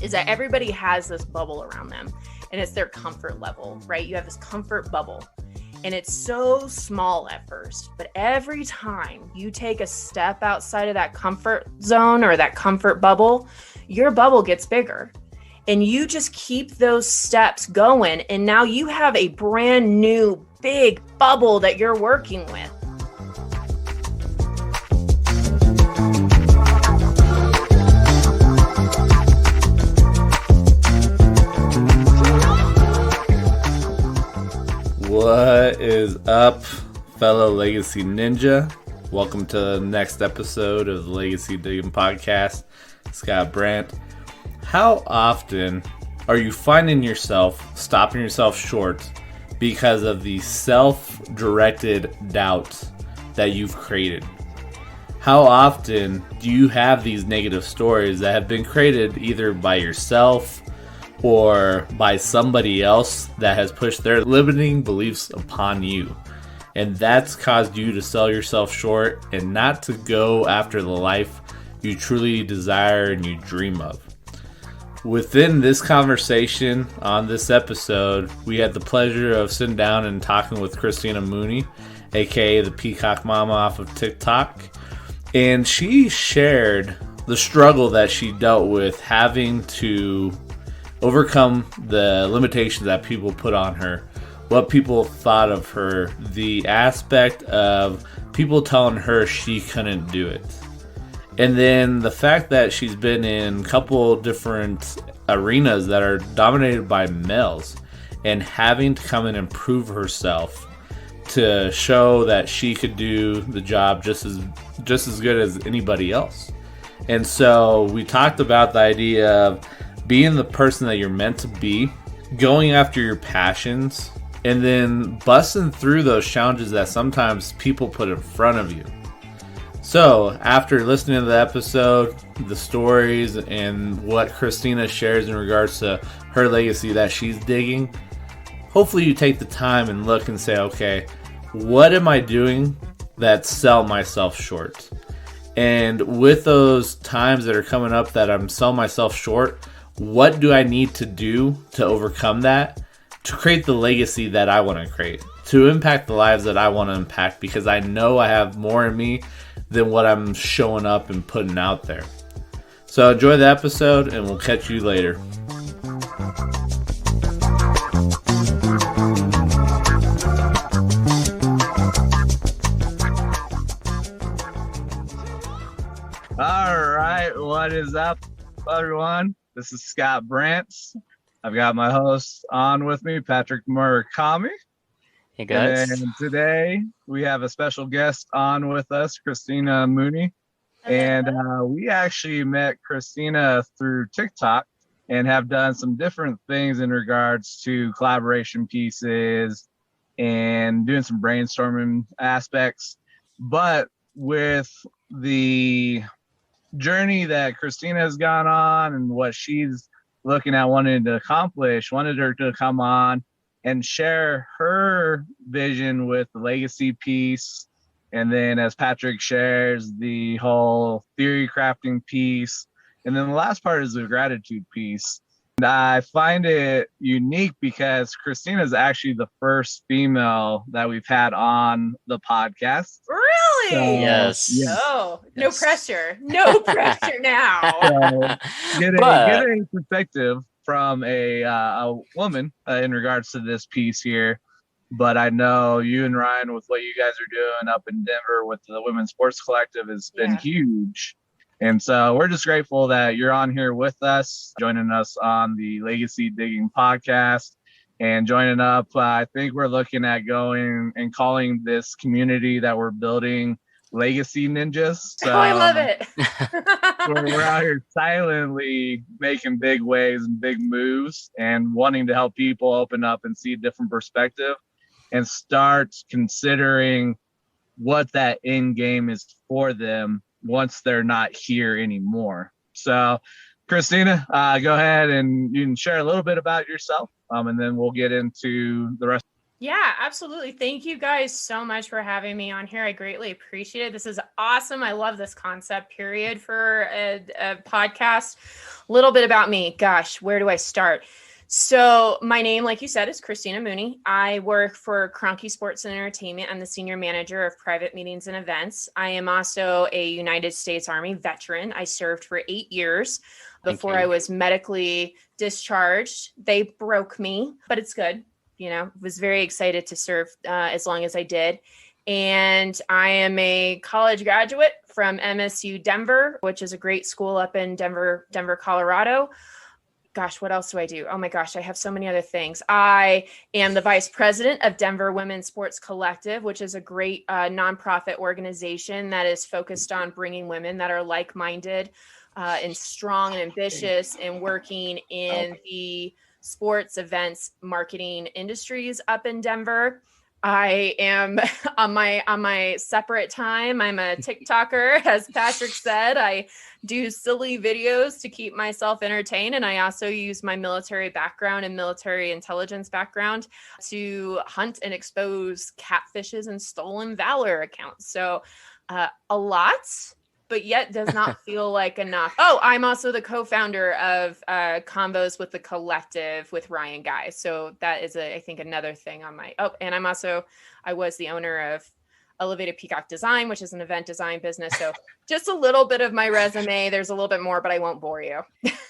Is that everybody has this bubble around them, and it's their comfort level, right? You have this comfort bubble, and it's so small at first, but every time you take a step outside of that comfort zone or that comfort bubble, your bubble gets bigger, and you just keep those steps going, and now you have a brand new big bubble that you're working with. What is up, fellow Legacy Ninja? Welcome to the next episode of the Legacy Digging Podcast. Scott Brandt. How often are you finding yourself stopping yourself short because of the self-directed doubt that you've created? How often do you have these negative stories that have been created either by yourself or by somebody else that has pushed their limiting beliefs upon you? And that's caused you to sell yourself short and not to go after the life you truly desire and you dream of. Within this conversation on this episode, we had the pleasure of sitting down and talking with Christina Mooney, aka the Peacock Mama off of TikTok. And she shared the struggle that she dealt with having to overcome the limitations that people put on her, what people thought of her, the aspect of people telling her she couldn't do it. And then the fact that she's been in a couple different arenas that are dominated by males and having to come in and prove herself to show that she could do the job just as good as anybody else. And so we talked about the idea of being the person that you're meant to be, going after your passions, and then busting through those challenges that sometimes people put in front of you. So, after listening to the episode, the stories, and what Christina shares in regards to her legacy that she's digging, hopefully you take the time and look and say, okay, what am I doing that sell myself short? And with those times that are coming up that I'm selling myself short, what do I need to do to overcome that, to create the legacy that I want to create, to impact the lives that I want to impact, because I know I have more in me than what I'm showing up and putting out there. So enjoy the episode, and we'll catch you later. All right, what is up, everyone? This is Scott Brandt. I've got my host on with me, Patrick Murakami. Hey guys. And today we have a special guest on with us, Christina Mooney. And we actually met Christina through TikTok and have done some different things in regards to collaboration pieces and doing some brainstorming aspects. But with the journey that Christina has gone on and what she's looking at wanting to accomplish, wanted her to come on and share her vision with the legacy piece. And then as Patrick shares, the whole theory crafting piece. And then the last part is the gratitude piece. And I find it unique because Christina is actually the first female that we've had on the podcast. Really? So, Yes. Oh, Yes. no pressure. No pressure now. So get a perspective from a woman in regards to this piece here. But I know you and Ryan, with what you guys are doing up in Denver with the Women's Sports Collective, has been huge. And so we're just grateful that you're on here with us, joining us on the Legacy Digging Podcast and joining up. I think we're looking at going and calling this community that we're building Legacy Ninjas. So I love it. we're out here silently making big waves and big moves and wanting to help people open up and see a different perspective and start considering what that end game is for them once they're not here anymore. So Christina, go ahead and you can share a little bit about yourself, and then we'll get into the rest. Yeah, absolutely. Thank you guys so much for having me on here. I greatly appreciate it. This is awesome. I love this concept, period, for a podcast. A little bit about me. Gosh, where do I start? So my name, like you said, is Christina Mooney. I work for Cronky Sports and Entertainment. I'm the senior manager of private meetings and events. I am also a United States Army veteran. I served for 8 years before I was medically discharged. They broke me, but it's good. Was very excited to serve as long as I did. And I am a college graduate from MSU Denver, which is a great school up in Denver, Colorado. Gosh, what else do I do? Oh my gosh, I have so many other things. I am the vice president of Denver Women's Sports Collective, which is a great nonprofit organization that is focused on bringing women that are like-minded and strong and ambitious and working in the sports, events, marketing industries up in Denver. I am on my separate time. I'm a TikToker, as Patrick said. I do silly videos to keep myself entertained. And I also use my military background and military intelligence background to hunt and expose catfishes and stolen valor accounts. So a lot, but yet does not feel like enough. Oh, I'm also the co-founder of Convos with the Collective with Ryan Guy. So that is, I think, another thing on my, and I was the owner of Elevated Peacock Design, which is an event design business. So just a little bit of my resume. There's a little bit more, but I won't bore you.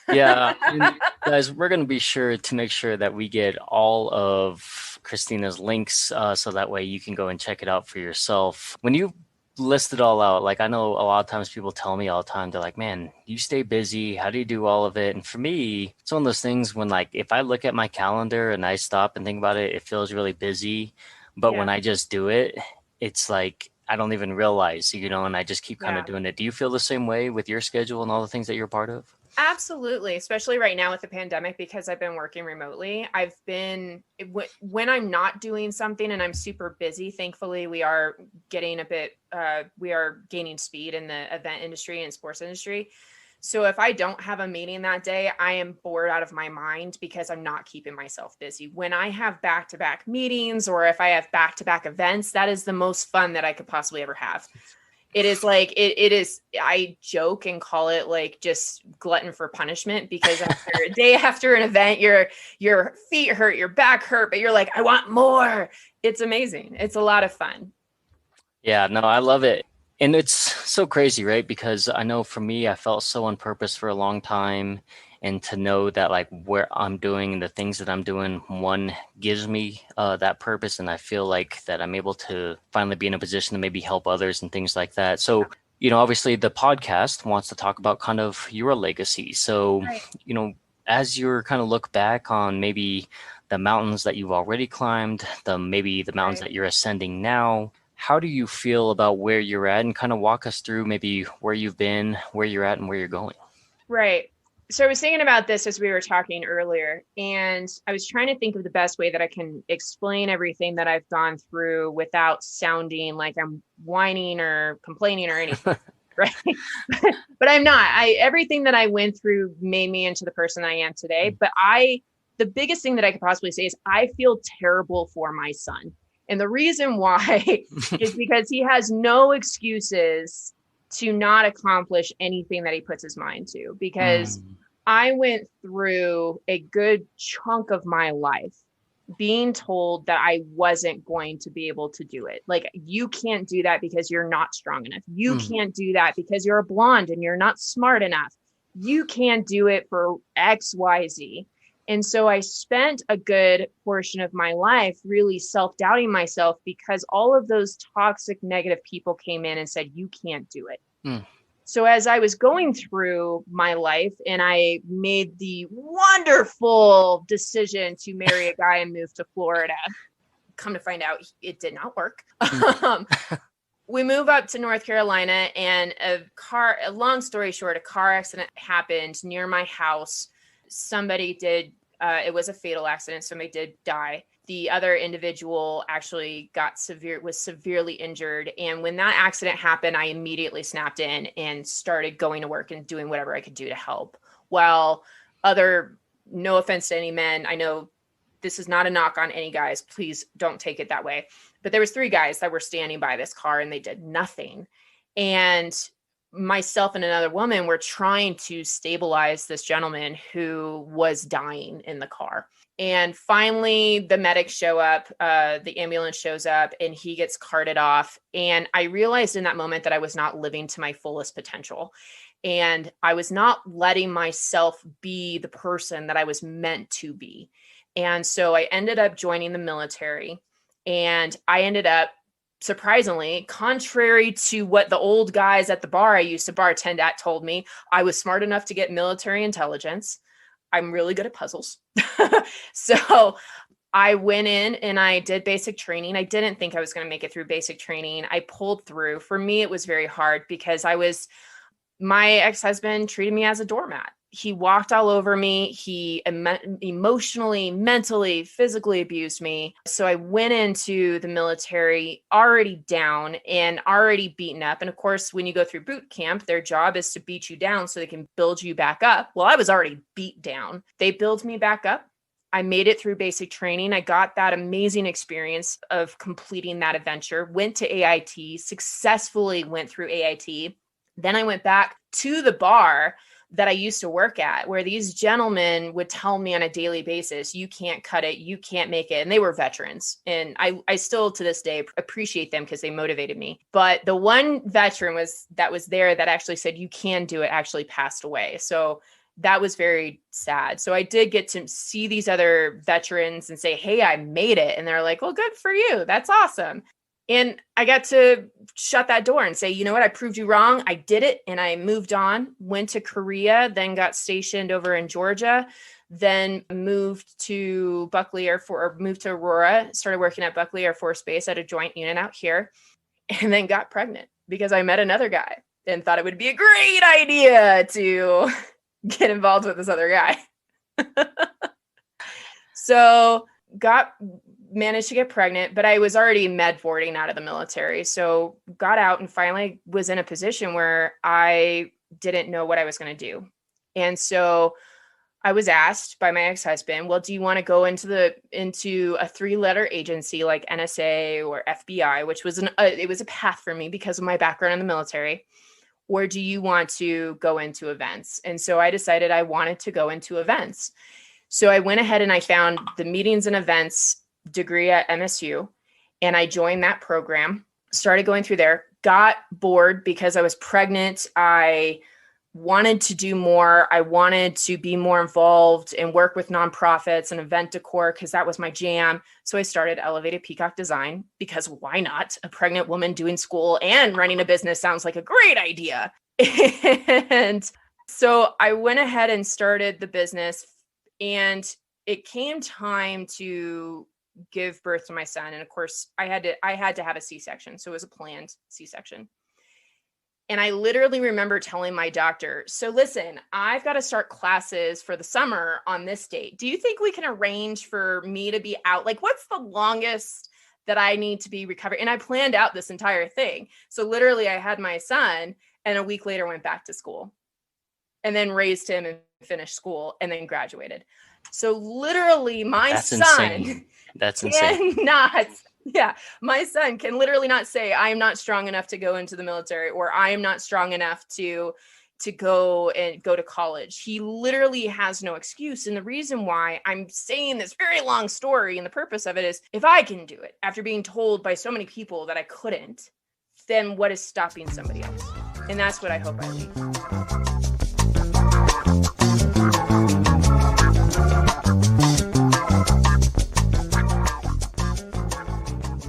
Yeah. And guys, we're going to be sure to make sure that we get all of Christina's links so that way you can go and check it out for yourself. When you list it all out, like I know a lot of times people tell me all the time, they're like, man, you stay busy, how do you do all of it? And for me, it's one of those things when, like, if I look at my calendar and I stop and think about it, it feels really busy, but when I just do it, it's like I don't even realize, and I just keep kind of doing it. Do you feel the same way with your schedule and all the things that you're part of? Absolutely, especially right now with the pandemic, because I've been working remotely. When I'm not doing something and I'm super busy, thankfully we are getting we are gaining speed in the event industry and sports industry. So if I don't have a meeting that day, I am bored out of my mind because I'm not keeping myself busy. When I have back-to-back meetings or if I have back-to-back events, that is the most fun that I could possibly ever have. It is like, it is, I joke and call it like just glutton for punishment, because after a day after an event, your feet hurt, your back hurt, but you're like, I want more. It's amazing. It's a lot of fun. Yeah, no, I love it. And it's so crazy, right? Because I know for me, I felt so on purpose for a long time. And to know that, like, where I'm doing and the things that I'm doing, one, gives me that purpose. And I feel like that I'm able to finally be in a position to maybe help others and things like that. So, obviously the podcast wants to talk about kind of your legacy. So, as you're kind of look back on maybe the mountains that you've already climbed, maybe the mountains that you're ascending now, how do you feel about where you're at, and kind of walk us through maybe where you've been, where you're at, and where you're going? Right. So I was thinking about this as we were talking earlier, and I was trying to think of the best way that I can explain everything that I've gone through without sounding like I'm whining or complaining or anything. Right. But I'm not. Everything that I went through made me into the person I am today. But the biggest thing that I could possibly say is I feel terrible for my son. And the reason why is because he has no excuses to not accomplish anything that he puts his mind to, because I went through a good chunk of my life being told that I wasn't going to be able to do it. Like, you can't do that because you're not strong enough. You can't do that because you're a blonde and you're not smart enough. You can't do it for X, Y, Z. And so I spent a good portion of my life really self-doubting myself, because all of those toxic, negative people came in and said, you can't do it. So as I was going through my life and I made the wonderful decision to marry a guy and move to Florida, come to find out it did not work. We move up to North Carolina, and long story short, a car accident happened near my house. Somebody did, it was a fatal accident. Somebody did die. The other individual actually was severely injured. And when that accident happened, I immediately snapped in and started going to work and doing whatever I could do to help. While no offense to any men, I know this is not a knock on any guys. Please don't take it that way. But there was 3 guys that were standing by this car and they did nothing. And myself and another woman were trying to stabilize this gentleman who was dying in the car. And finally, the medics show up, the ambulance shows up, and he gets carted off. And I realized in that moment that I was not living to my fullest potential. And I was not letting myself be the person that I was meant to be. And so I ended up joining the military, and I ended up, surprisingly, contrary to what the old guys at the bar I used to bartend at told me, I was smart enough to get military intelligence. I'm really good at puzzles. So I went in and I did basic training. I didn't think I was going to make it through basic training. I pulled through. For me, it was very hard because my ex-husband treated me as a doormat. He walked all over me. He emotionally, mentally, physically abused me. So I went into the military already down and already beaten up. And of course, when you go through boot camp, their job is to beat you down so they can build you back up. Well, I was already beat down. They built me back up. I made it through basic training. I got that amazing experience of completing that adventure, went to AIT, successfully went through AIT. Then I went back to the bar that I used to work at, where these gentlemen would tell me on a daily basis, you can't cut it, you can't make it. And they were veterans. And I still to this day appreciate them because they motivated me. But the one veteran that was there that actually said, you can do it, actually passed away. So that was very sad. So I did get to see these other veterans and say, hey, I made it. And they're like, well, good for you. That's awesome. And I got to shut that door and say, you know what? I proved you wrong. I did it. And I moved on, went to Korea, then got stationed over in Georgia, then moved to Aurora, started working at Buckley Air Force Base at a joint unit out here, and then got pregnant because I met another guy and thought it would be a great idea to get involved with this other guy. So managed to get pregnant, but I was already med boarding out of the military. So got out and finally was in a position where I didn't know what I was going to do. And so I was asked by my ex-husband, well, do you want to go into a 3-letter agency like NSA or FBI, which was it was a path for me because of my background in the military, or do you want to go into events? And so I decided I wanted to go into events. So I went ahead and I found the meetings and events degree at MSU, and I joined that program, started going through there, got bored because I was pregnant. I wanted to do more. I wanted to be more involved and work with nonprofits and event decor because that was my jam. So I started Elevated Peacock Design because why not? A pregnant woman doing school and running a business sounds like a great idea. And so I went ahead and started the business, and it came time to give birth to my son. And of course I had to have a C-section. So it was a planned C-section. And I literally remember telling my doctor, so listen, I've got to start classes for the summer on this date. Do you think we can arrange for me to be out? Like, what's the longest that I need to be recovered? And I planned out this entire thing. So literally I had my son and a week later went back to school and then raised him and finished school and then graduated. So literally my son my son can literally not say, I am not strong enough to go into the military, or I am not strong enough to go to college. He literally has no excuse. And the reason why I'm saying this very long story and the purpose of it is, if I can do it after being told by so many people that I couldn't, then what is stopping somebody else? And that's what I hope I leave.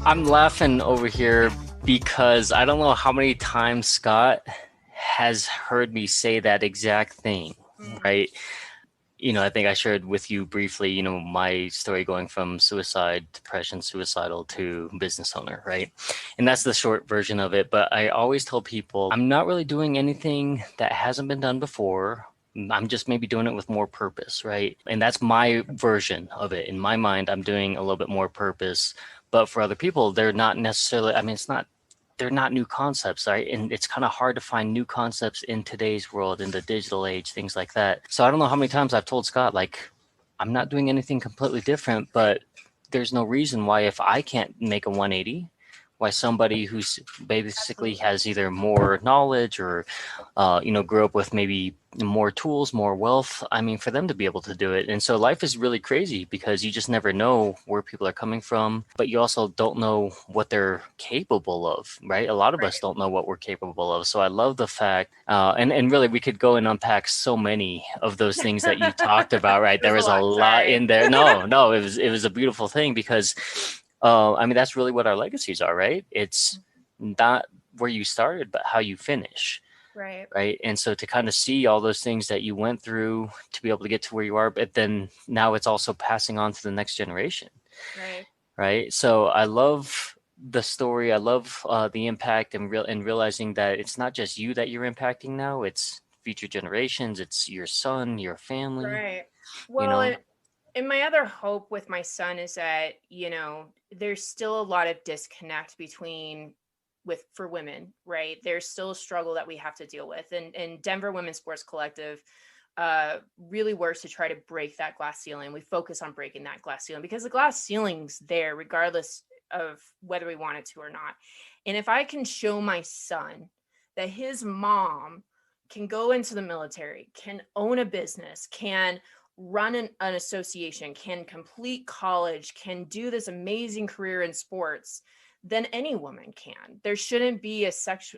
I'm laughing over here because I don't know how many times Scott has heard me say that exact thing, right? You know, I think I shared with you briefly, you know, my story going from suicide, depression, suicidal to business owner, right? And that's the short version of it. But I always tell people I'm not really doing anything that hasn't been done before. I'm just maybe doing it with more purpose, right? And that's my version of it. In my mind, I'm doing a little bit more purpose. But for other people, they're not necessarily, they're not new concepts, right? And it's kind of hard to find new concepts in today's world, in the digital age, things like that. So I don't know how many times I've told Scott, like, I'm not doing anything completely different, but there's no reason why if I can't make a 180, why somebody who's basically Absolutely. has either more knowledge or, grew up with maybe more tools, more wealth. I mean, for them to be able to do it. And so life is really crazy because you just never know where people are coming from, but you also don't know what they're capable of, right? A lot of us Right. don't know what we're capable of. So I love the fact, and really we could go and unpack so many of those things that you talked about, right? There There's a was a lot. lot Sorry. in there. No, it was a beautiful thing because, I mean, that's really what our legacies are, right? It's not where you started, but how you finish, Right. right? And so to kind of see all those things that you went through to be able to get to where you are, but then now it's also passing on to the next generation, Right. right? So I love the story. I love the impact and realizing that it's not just you that you're impacting now. It's future generations. It's your son, your family. Right. You Well, know, and my other hope with my son is that, there's still a lot of disconnect between with for women, right? There's still a struggle that we have to deal with. And Denver Women's Sports Collective really works to try to break that glass ceiling. We focus on breaking that glass ceiling because the glass ceiling's there regardless of whether we want it to or not. And if I can show my son that his mom can go into the military, can own a business, can run an association, can complete college, can do this amazing career in sports, then any woman can. There shouldn't be a sex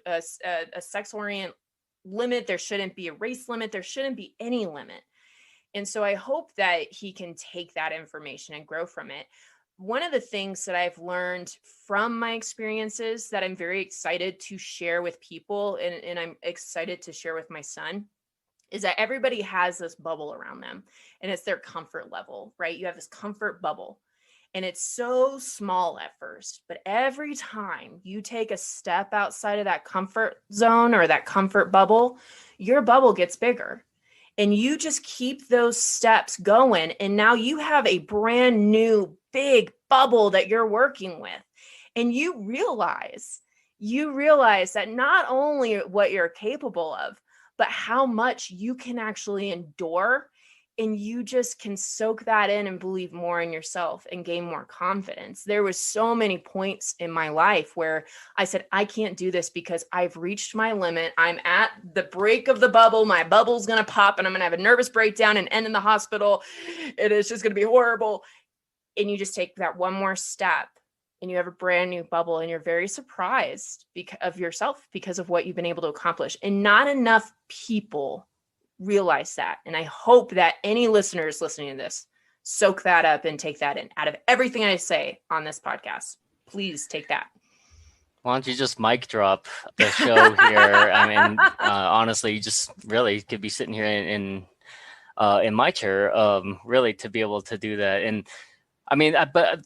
orient limit. There shouldn't be a race limit. There shouldn't be any limit. And so I hope that he can take that information and grow from it. One of the things that I've learned from my experiences that I'm very excited to share with people, and I'm excited to share with my son, is that everybody has this bubble around them and it's their comfort level, right? You have this comfort bubble and it's so small at first, but every time you take a step outside of that comfort zone or that comfort bubble, your bubble gets bigger and you just keep those steps going. And now you have a brand new big bubble that you're working with. And you realize that not only what you're capable of, but how much you can actually endure. And you just can soak that in and believe more in yourself and gain more confidence. There was so many points in my life where I said, I can't do this because I've reached my limit. I'm at the break of the bubble. My bubble's going to pop and I'm going to have a nervous breakdown and end in the hospital. It is just going to be horrible. And you just take that one more step and you have a brand new bubble and you're very surprised of yourself because of what you've been able to accomplish. And not enough people realize that. And I hope that any listeners listening to this soak that up and take that in. Out of everything I say on this podcast, please take that. why don't you just mic drop the show here? I mean, honestly, you just really could be sitting here in my chair, really to be able to do that. And I mean, but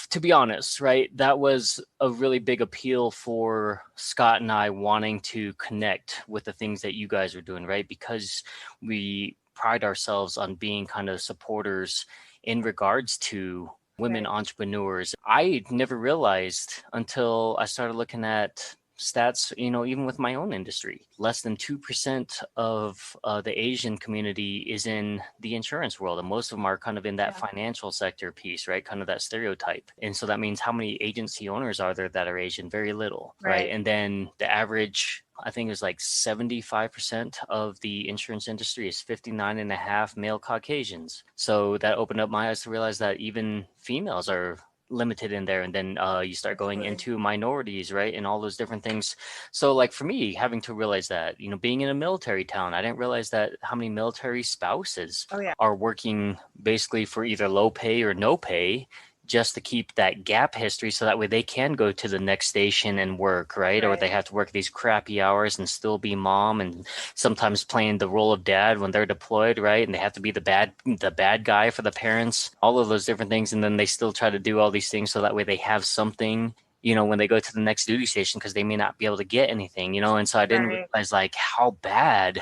to be honest, right, that was a really big appeal for Scott and I wanting to connect with the things that you guys are doing, right? Because we pride ourselves on being kind of supporters in regards to women Right. entrepreneurs. I never realized until I started looking at stats, even with my own industry, less than 2% of the Asian community is in the insurance world. And most of them are kind of in that financial sector piece, right? Kind of that stereotype. And so that means how many agency owners are there that are Asian? Very little, right? And then the average, I think it was like 75% of the insurance industry is 59 and a half male Caucasians. So that opened up my eyes to realize that even females are limited in there. And then you start going into minorities, right? And all those different things. So like for me, having to realize that, being in a military town, I didn't realize that how many military spouses are working basically for either low pay or no pay just to keep that gap history so that way they can go to the next station and work, right? Or they have to work these crappy hours and still be mom and sometimes playing the role of dad when they're deployed, right? And they have to be the bad guy for the parents, all of those different things. And then they still try to do all these things so that way they have something, when they go to the next duty station because they may not be able to get anything, and so I didn't realize like how bad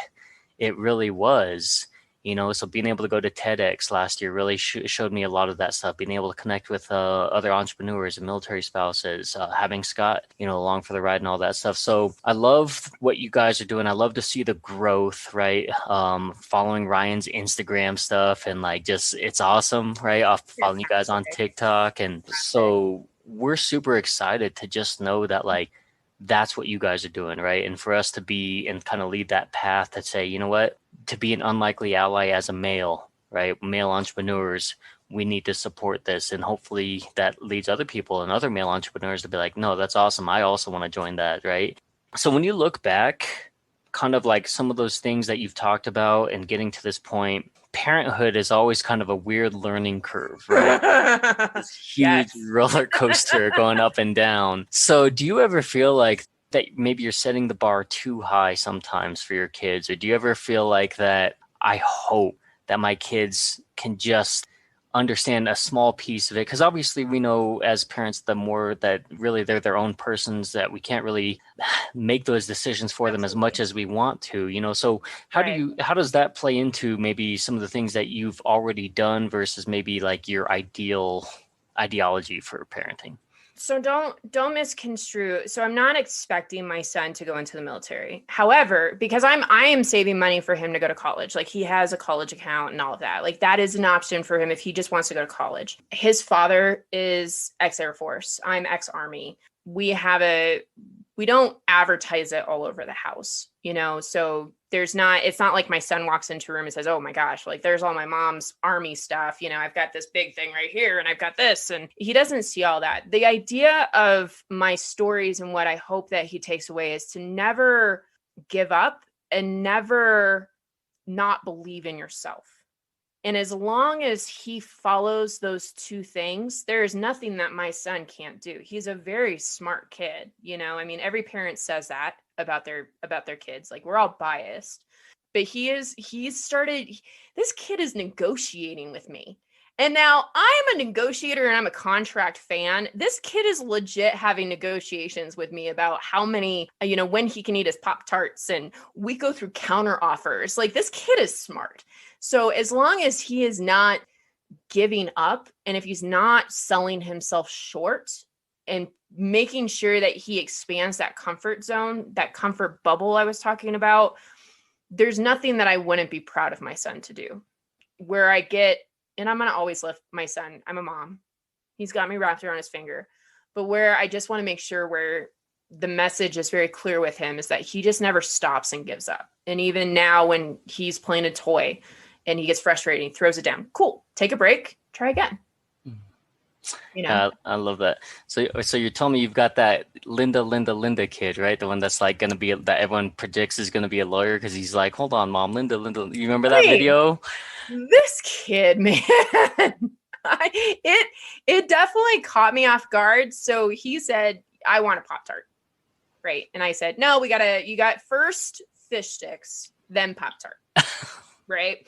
it really was. So being able to go to TEDx last year really showed me a lot of that stuff, being able to connect with other entrepreneurs and military spouses, having Scott, along for the ride and all that stuff. So I love what you guys are doing. I love to see the growth, right? Following Ryan's Instagram stuff and it's awesome, right? Following you guys on TikTok. And so we're super excited to just know that that's what you guys are doing, right? And for us to be and kind of lead that path to say, you know what, to be an unlikely ally as a male, right? Male entrepreneurs, we need to support this. And hopefully that leads other people and other male entrepreneurs to be like, no, that's awesome. I also want to join that, right? So when you look back, kind of some of those things that you've talked about and getting to this point, parenthood is always kind of a weird learning curve, right? This huge roller coaster going up and down. So do you ever feel like that maybe you're setting the bar too high sometimes for your kids? Or do you ever feel like that, I hope that my kids can just understand a small piece of it? Because obviously we know as parents, the more that really they're their own persons, that we can't really make those decisions for them as much as we want to, so how does that play into maybe some of the things that you've already done versus maybe your ideology for parenting? So don't misconstrue. So I'm not expecting my son to go into the military. However, because I am saving money for him to go to college. He has a college account and all of that. That is an option for him if he just wants to go to college. His father is ex-Air Force. I'm ex-Army. We don't advertise it all over the house, so it's not like my son walks into a room and says, oh my gosh, there's all my mom's Army stuff. I've got this big thing right here and I've got this, and he doesn't see all that. The idea of my stories and what I hope that he takes away is to never give up and never not believe in yourself. And as long as he follows those two things, there is nothing that my son can't do. He's a very smart kid. Every parent says that about their kids. We're all biased, but this kid is negotiating with me. And now I'm a negotiator and I'm a contract fan. This kid is legit having negotiations with me about how many, when he can eat his Pop-Tarts, and we go through counter offers. This kid is smart. So as long as he is not giving up, and if he's not selling himself short and making sure that he expands that comfort zone, that comfort bubble I was talking about, there's nothing that I wouldn't be proud of my son to do. Where I get, and I'm going to always lift my son. I'm a mom. He's got me wrapped around his finger. But where I just want to make sure where the message is very clear with him is that he just never stops and gives up. And even now when he's playing a toy and he gets frustrated, he throws it down. Cool. Take a break. Try again. I love that. So you're telling me you've got that Linda kid, right? The one that's going to be, that everyone predicts is going to be a lawyer because he's like, hold on, mom, Linda. You remember that video? This kid, man, it definitely caught me off guard. So he said, I want a Pop-Tart. Right. And I said, no, you got first fish sticks, then Pop-Tart. Right.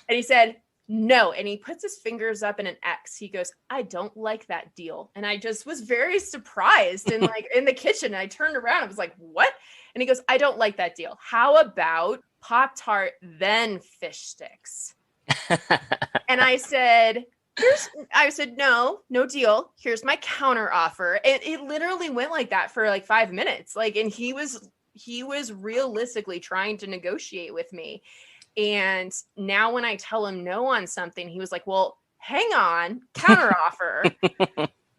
And he said, no. And he puts his fingers up in an X. He goes, I don't like that deal. And I just was very surprised and in the kitchen. And I turned around. I was like, what? And he goes, I don't like that deal. How about Pop-Tart, then fish sticks? And I said, no deal. Here's my counter offer. And it literally went like that for 5 minutes. And he was realistically trying to negotiate with me. And now when I tell him no on something, he was like, well, hang on, counter offer.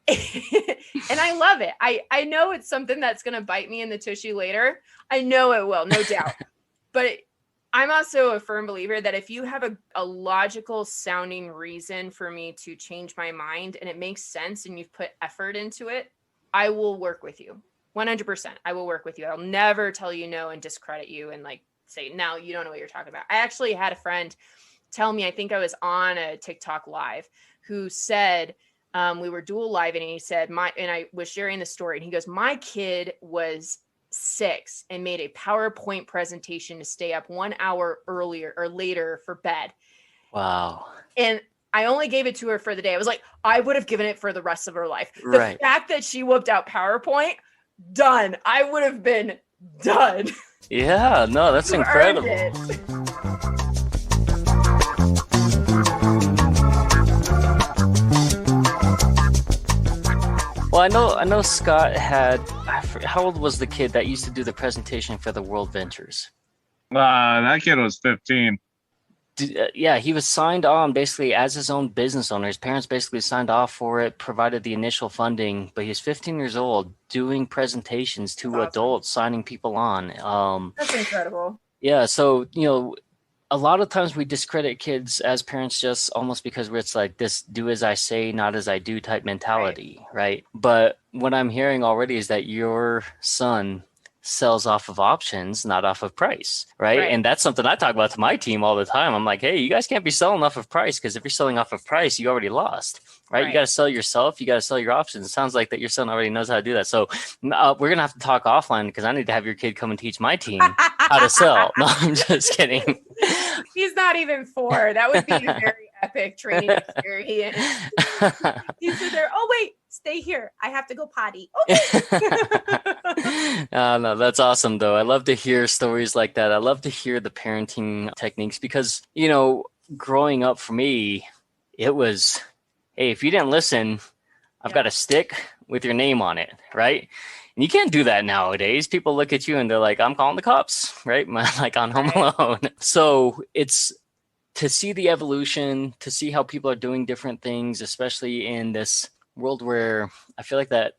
And I love it. I know it's something that's going to bite me in the tushy later. I know it will, no doubt. But I'm also a firm believer that if you have a logical sounding reason for me to change my mind and it makes sense and you've put effort into it, I will work with you. 100%. I will work with you. I'll never tell you no and discredit you and say, no, you don't know what you're talking about. I actually had a friend tell me, I think I was on a TikTok live, who said, we were dual live, and he said, and I was sharing the story, and he goes, my kid was 6 and made a PowerPoint presentation to stay up 1 hour earlier or later for bed. Wow. And I only gave it to her for the day. I was like, I would have given it for the rest of her life. Right. The fact that she whipped out PowerPoint, done. I would have been done. Yeah, no, that's incredible. Well, I know Scott had, how old was the kid that used to do the presentation for the World Ventures? That kid was 15. Yeah, he was signed on basically as his own business owner. His parents basically signed off for it, provided the initial funding, but he's 15 years old doing presentations to adults, signing people on. That's incredible. Yeah, so, you know, a lot of times we discredit kids as parents just almost because it's like this do as I say, not as I do type mentality, right? But what I'm hearing already is that your son sells off of options, not off of price, right? And that's something I talk about to my team all the time. I'm like, hey, you guys can't be selling off of price, because if you're selling off of price, you already lost, right? You got to sell yourself. You got to sell your options. It sounds like that your son already knows how to do that. So we're going to have to talk offline, because I need to have your kid come and teach my team how to sell. No, I'm just kidding. He's not even 4. That would be a very epic training experience. He's there. Oh, wait, stay here. I have to go potty. Okay. No, that's awesome, though. I love to hear stories like that. I love to hear the parenting techniques, because, you know, growing up for me, it was, hey, if you didn't listen, I've got a stick with your name on it, right? And you can't do that nowadays. People look at you and they're like, I'm calling the cops, right? Like on Home Alone. So it's to see the evolution, to see how people are doing different things, especially in this world where I feel like that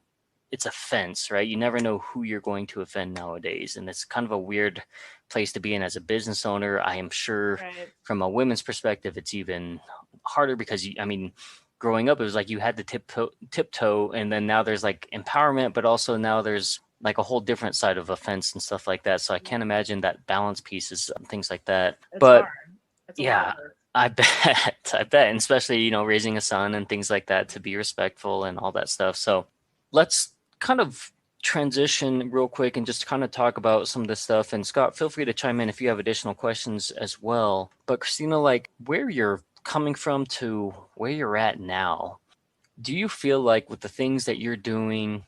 it's a fence, right? You never know who you're going to offend nowadays. And it's kind of a weird place to be in as a business owner. I am sure from a women's perspective, it's even harder, because, I mean, growing up, it was like you had to tiptoe, and then now there's like empowerment, but also now there's like a whole different side of offense and stuff like that. So I can't imagine that balance pieces, things like that. But yeah, I bet, and especially, you know, raising a son and things like that, to be respectful and all that stuff. So let's kind of transition real quick and just kind of talk about some of this stuff. And Scott, feel free to chime in if you have additional questions as well. But Christina, like where you're coming from to where you're at now, do you feel like with the things that you're doing,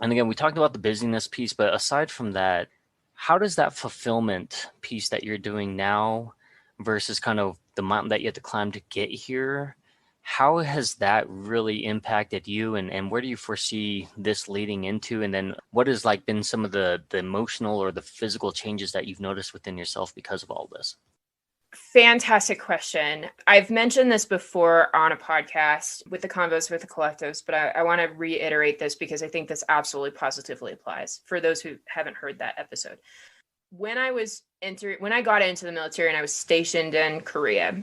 and again, we talked about the busyness piece, but aside from that, how does that fulfillment piece that you're doing now versus kind of the mountain that you had to climb to get here, how has that really impacted you, and where do you foresee this leading into? And then what has like been some of the emotional or the physical changes that you've noticed within yourself because of all this? Fantastic question. I've mentioned this before on a podcast with the Convos with the Collectives, but I want to reiterate this because I think this absolutely positively applies for those who haven't heard that episode. When I got into the military and I was stationed in Korea,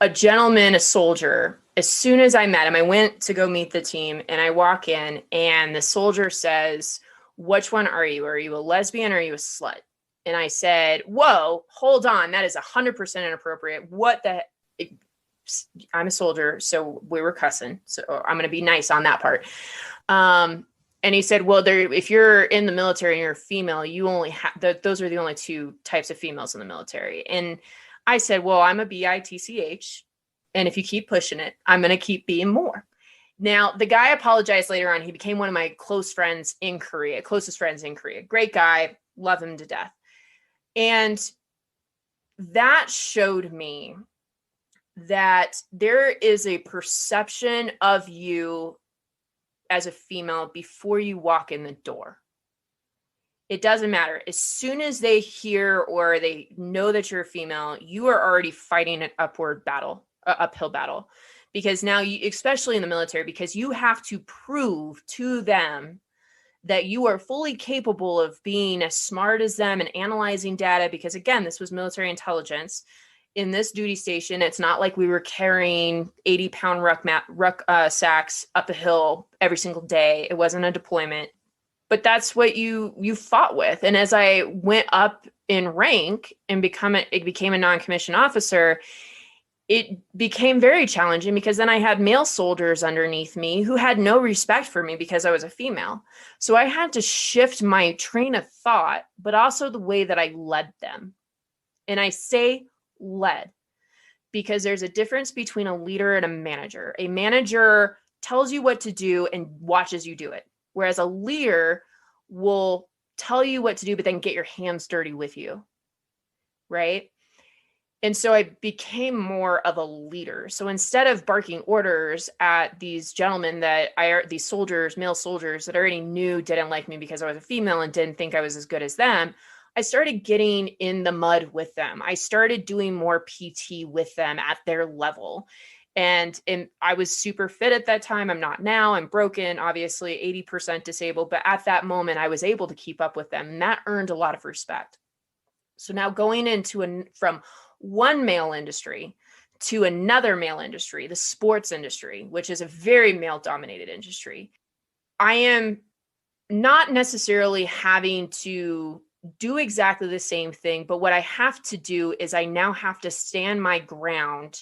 a gentleman, a soldier, as soon as I met him, I went to go meet the team, and I walk in and the soldier says, "Which one are you? Are you a lesbian or are you a slut?" And I said, "Whoa, hold on. That is 100% inappropriate. What the heck?" I'm a soldier, so we were cussing. So I'm going to be nice on that part. And he said, "Well, if you're in the military and you're a female, you only have those are the only 2 types of females in the military." And I said, "Well, I'm a BITCH. And if you keep pushing it, I'm going to keep being more." Now, the guy apologized later on. He became one of my closest friends in Korea. Great guy. Love him to death. And that showed me that there is a perception of you as a female before you walk in the door. It doesn't matter. As soon as they hear or they know that you're a female, you are already fighting an uphill battle. Because now, especially in the military, because you have to prove to them that you are fully capable of being as smart as them and analyzing data. Because again, this was military intelligence. In this duty station, it's not like we were carrying 80-pound ruck sacks up a hill every single day. It wasn't a deployment. But that's what you fought with. And as I went up in rank and became a non-commissioned officer, it became very challenging, because then I had male soldiers underneath me who had no respect for me because I was a female. So I had to shift my train of thought, but also the way that I led them. And I say led because there's a difference between a leader and a manager. A manager tells you what to do and watches you do it, whereas a leader will tell you what to do, but then get your hands dirty with you, right? And so I became more of a leader. So instead of barking orders at these gentlemen these soldiers, male soldiers that I already knew didn't like me because I was a female and didn't think I was as good as them, I started getting in the mud with them. I started doing more PT with them at their level. And I was super fit at that time. I'm not now. I'm broken, obviously 80% disabled. But at that moment, I was able to keep up with them. And that earned a lot of respect. So now going into from one male industry to another male industry, the sports industry, which is a very male dominated industry, I am not necessarily having to do exactly the same thing. But what I have to do is I now have to stand my ground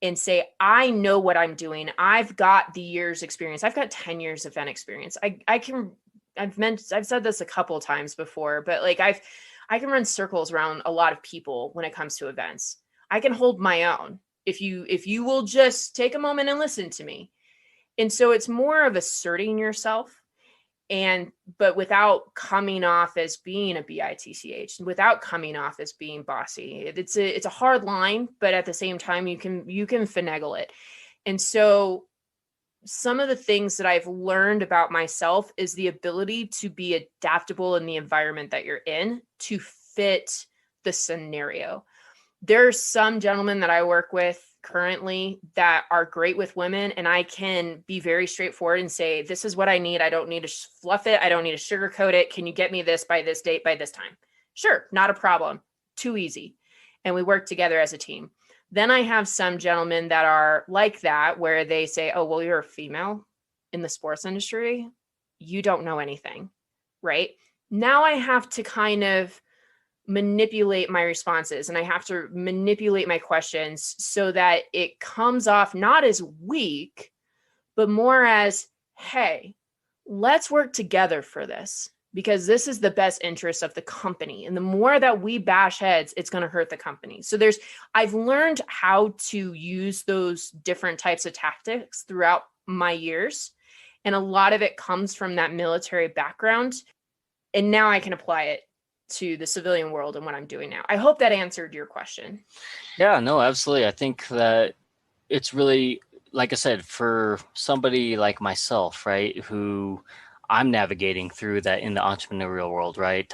and say, I know what I'm doing. I've got the years experience. I've got 10 years of event experience. I've said this a couple of times before, but like I can run circles around a lot of people when it comes to events. I can hold my own if you will just take a moment and listen to me. And so it's more of asserting yourself, but without coming off as being a bitch, without coming off as being bossy. It's a hard line, but at the same time you can finagle it. And so some of the things that I've learned about myself is the ability to be adaptable in the environment that you're in to fit the scenario. There's some gentlemen that I work with currently that are great with women, and I can be very straightforward and say, this is what I need. I don't need to fluff it. I don't need to sugarcoat it. Can you get me this by this date, by this time? Sure, not a problem. Too easy. And we work together as a team. Then I have some gentlemen that are like that, where they say, oh, well, you're a female in the sports industry. You don't know anything, right? Now I have to kind of manipulate my responses and I have to manipulate my questions so that it comes off not as weak, but more as, hey, let's work together for this, because this is the best interest of the company. And the more that we bash heads, it's going to hurt the company. So I've learned how to use those different types of tactics throughout my years. And a lot of it comes from that military background. And now I can apply it to the civilian world and what I'm doing now. I hope that answered your question. Yeah, no, absolutely. I think that it's really, like I said, for somebody like myself, right, who I'm navigating through that in the entrepreneurial world, right?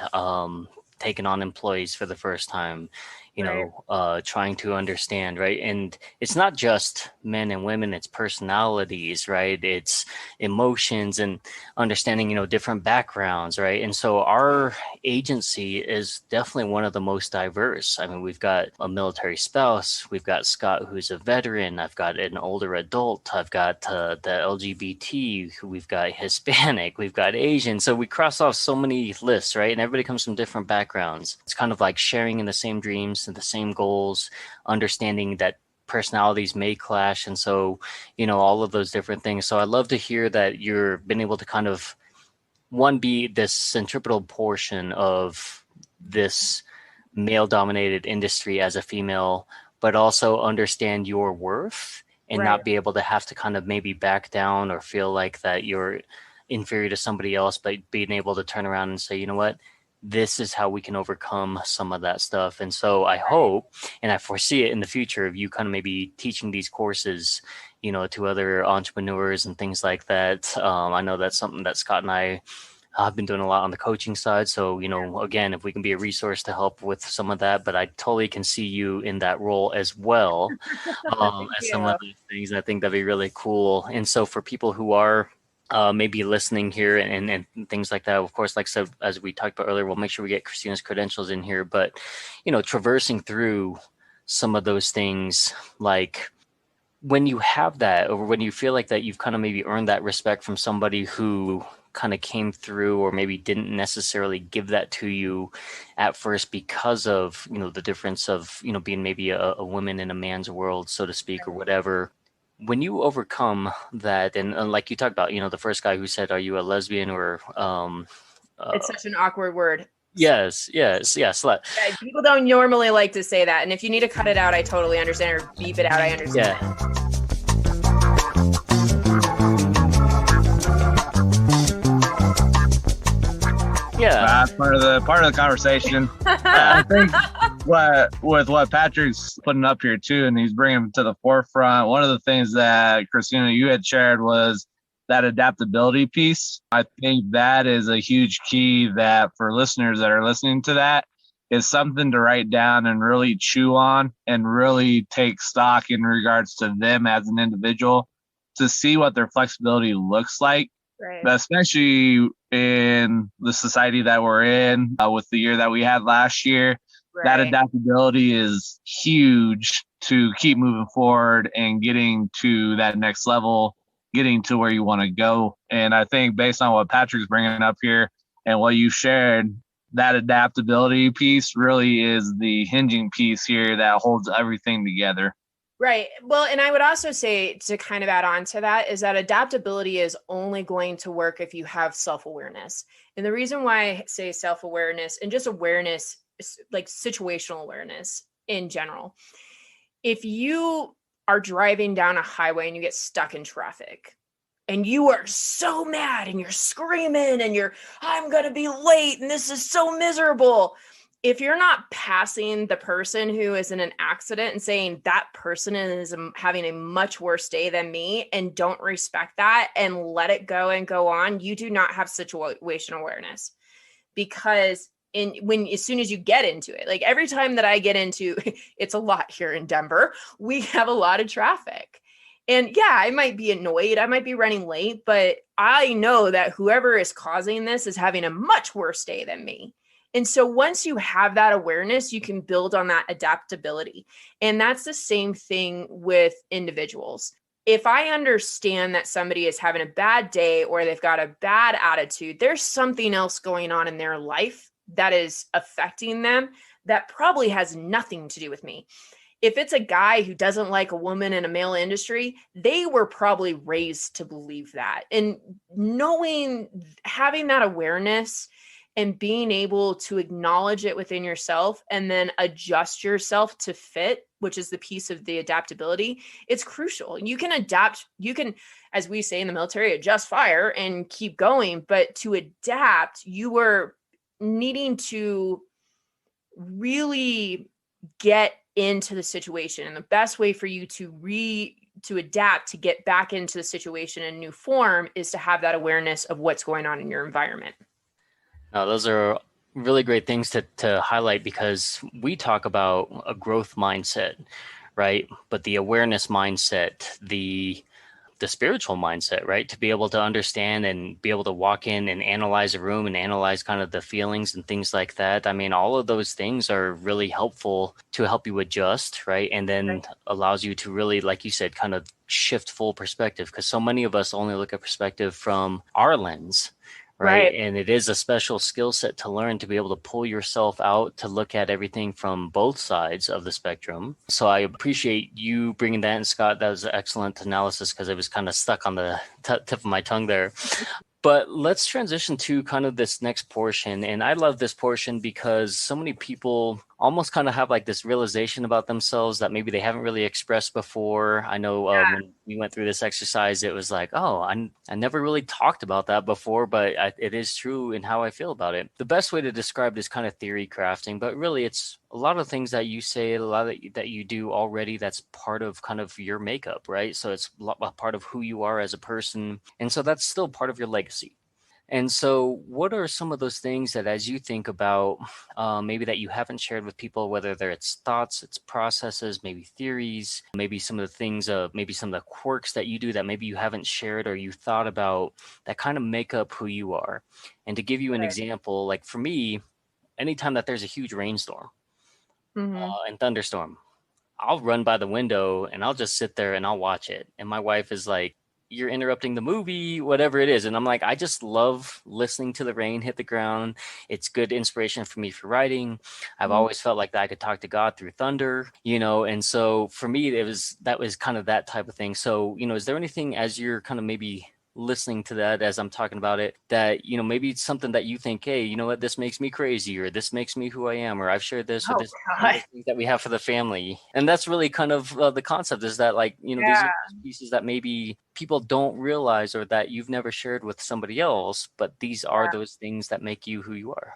Taking on employees for the first time, trying to understand, right? And it's not just men and women, it's personalities, right? It's emotions and understanding, different backgrounds, right? And so our agency is definitely one of the most diverse. I mean, we've got a military spouse, we've got Scott, who's a veteran, I've got an older adult, I've got the LGBT, we've got Hispanic, we've got Asian. So we cross off so many lists, right? And everybody comes from different backgrounds. It's kind of like sharing in the same dreams and the same goals, understanding that personalities may clash. And so, all of those different things. So I love to hear that you've been able to kind of, one, be this centripetal portion of this male dominated industry as a female, but also understand your worth and not be able to have to kind of maybe back down or feel like that you're inferior to somebody else, but being able to turn around and say, you know what, this is how we can overcome some of that stuff. And so I hope, and I foresee it in the future of you kind of maybe teaching these courses, to other entrepreneurs and things like that. I know that's something that Scott and I have been doing a lot on the coaching side. So, again, if we can be a resource to help with some of that, but I totally can see you in that role as well as some of those things. I think that'd be really cool. And so for people who are maybe listening here and things like that. Of course, like I said, as we talked about earlier, we'll make sure we get Christina's credentials in here. But, traversing through some of those things, like when you have that, or when you feel like that you've kind of maybe earned that respect from somebody who kind of came through or maybe didn't necessarily give that to you at first because of, the difference of, being maybe a woman in a man's world, so to speak, or whatever. When you overcome that, and like you talked about, the first guy who said, are you a lesbian or... it's such an awkward word. Yes. Slut. Yeah, people don't normally like to say that. And if you need to cut it out, I totally understand, or beep it out, I understand. Yeah. Part of the conversation. I what Patrick's putting up here too, and he's bringing to the forefront. One of the things that Christina, you had shared was that adaptability piece. I think that is a huge key that for listeners that are listening to that is something to write down and really chew on and really take stock in regards to them as an individual to see what their flexibility looks like. Right. Especially in the society that we're in with the year that we had last year. Right. That adaptability is huge to keep moving forward and getting to that next level, getting to where you want to go. And I think based on what Patrick's bringing up here and what you shared, that adaptability piece really is the hinging piece here that holds everything together. Right. Well, and I would also say, to kind of add on to that, is that adaptability is only going to work if you have self-awareness. And the reason why I say self-awareness and just awareness, like situational awareness in general, if you are driving down a highway and you get stuck in traffic and you are so mad and you're screaming and I'm going to be late and this is so miserable. If you're not passing the person who is in an accident and saying that person is having a much worse day than me and don't respect that and let it go and go on, you do not have situation awareness. Because as soon as you get into it, like every time that I get into, it's a lot here in Denver, we have a lot of traffic. And yeah, I might be annoyed, I might be running late, but I know that whoever is causing this is having a much worse day than me. And so once you have that awareness, you can build on that adaptability. And that's the same thing with individuals. If I understand that somebody is having a bad day or they've got a bad attitude, there's something else going on in their life that is affecting them that probably has nothing to do with me. If it's a guy who doesn't like a woman in a male industry, they were probably raised to believe that. And having that awareness and being able to acknowledge it within yourself and then adjust yourself to fit, which is the piece of the adaptability, it's crucial. You can adapt, you can, as we say in the military, adjust fire and keep going. But to adapt, you are needing to really get into the situation. And the best way for you to adapt, to get back into the situation in new form, is to have that awareness of what's going on in your environment. Now, those are really great things to highlight, because we talk about a growth mindset, right? But the awareness mindset, the spiritual mindset, right? To be able to understand and be able to walk in and analyze a room and analyze kind of the feelings and things like that. I mean, all of those things are really helpful to help you adjust, right? And then allows you to really, like you said, kind of shift full perspective, because so many of us only look at perspective from our lens. Right. And it is a special skill set to learn, to be able to pull yourself out, to look at everything from both sides of the spectrum. So I appreciate you bringing that in, Scott. That was an excellent analysis, because it was kind of stuck on the tip of my tongue there. But let's transition to kind of this next portion. And I love this portion because so many people almost kind of have like this realization about themselves that maybe they haven't really expressed before. I know when we went through this exercise, it was like, oh, I never really talked about that before, but it is true in how I feel about it. The best way to describe it is kind of theory crafting, but really it's a lot of things that you say, a lot that you do already, that's part of kind of your makeup, right? So it's a part of who you are as a person. And so that's still part of your legacy. And so what are some of those things that, as you think about maybe that you haven't shared with people, whether it's thoughts, it's processes, maybe theories, maybe some of the things, maybe some of the quirks that you do that maybe you haven't shared or you thought about, that kind of make up who you are? And to give you an example, like for me, anytime that there's a huge rainstorm and thunderstorm, I'll run by the window and I'll just sit there and I'll watch it. And my wife is like, you're interrupting the movie, whatever it is. And I'm like, I just love listening to the rain hit the ground. It's good inspiration for me for writing. I've always felt like that I could talk to God through thunder, and so for me, that was kind of that type of thing. So, is there anything, as you're kind of maybe listening to that as I'm talking about it, that, maybe it's something that you think, hey, you know what, this makes me crazy, or this makes me who I am, or I've shared this, or this thing that we have for the family. And that's really kind of the concept, is that, like, these are pieces that maybe people don't realize, or that you've never shared with somebody else, but these are those things that make you who you are.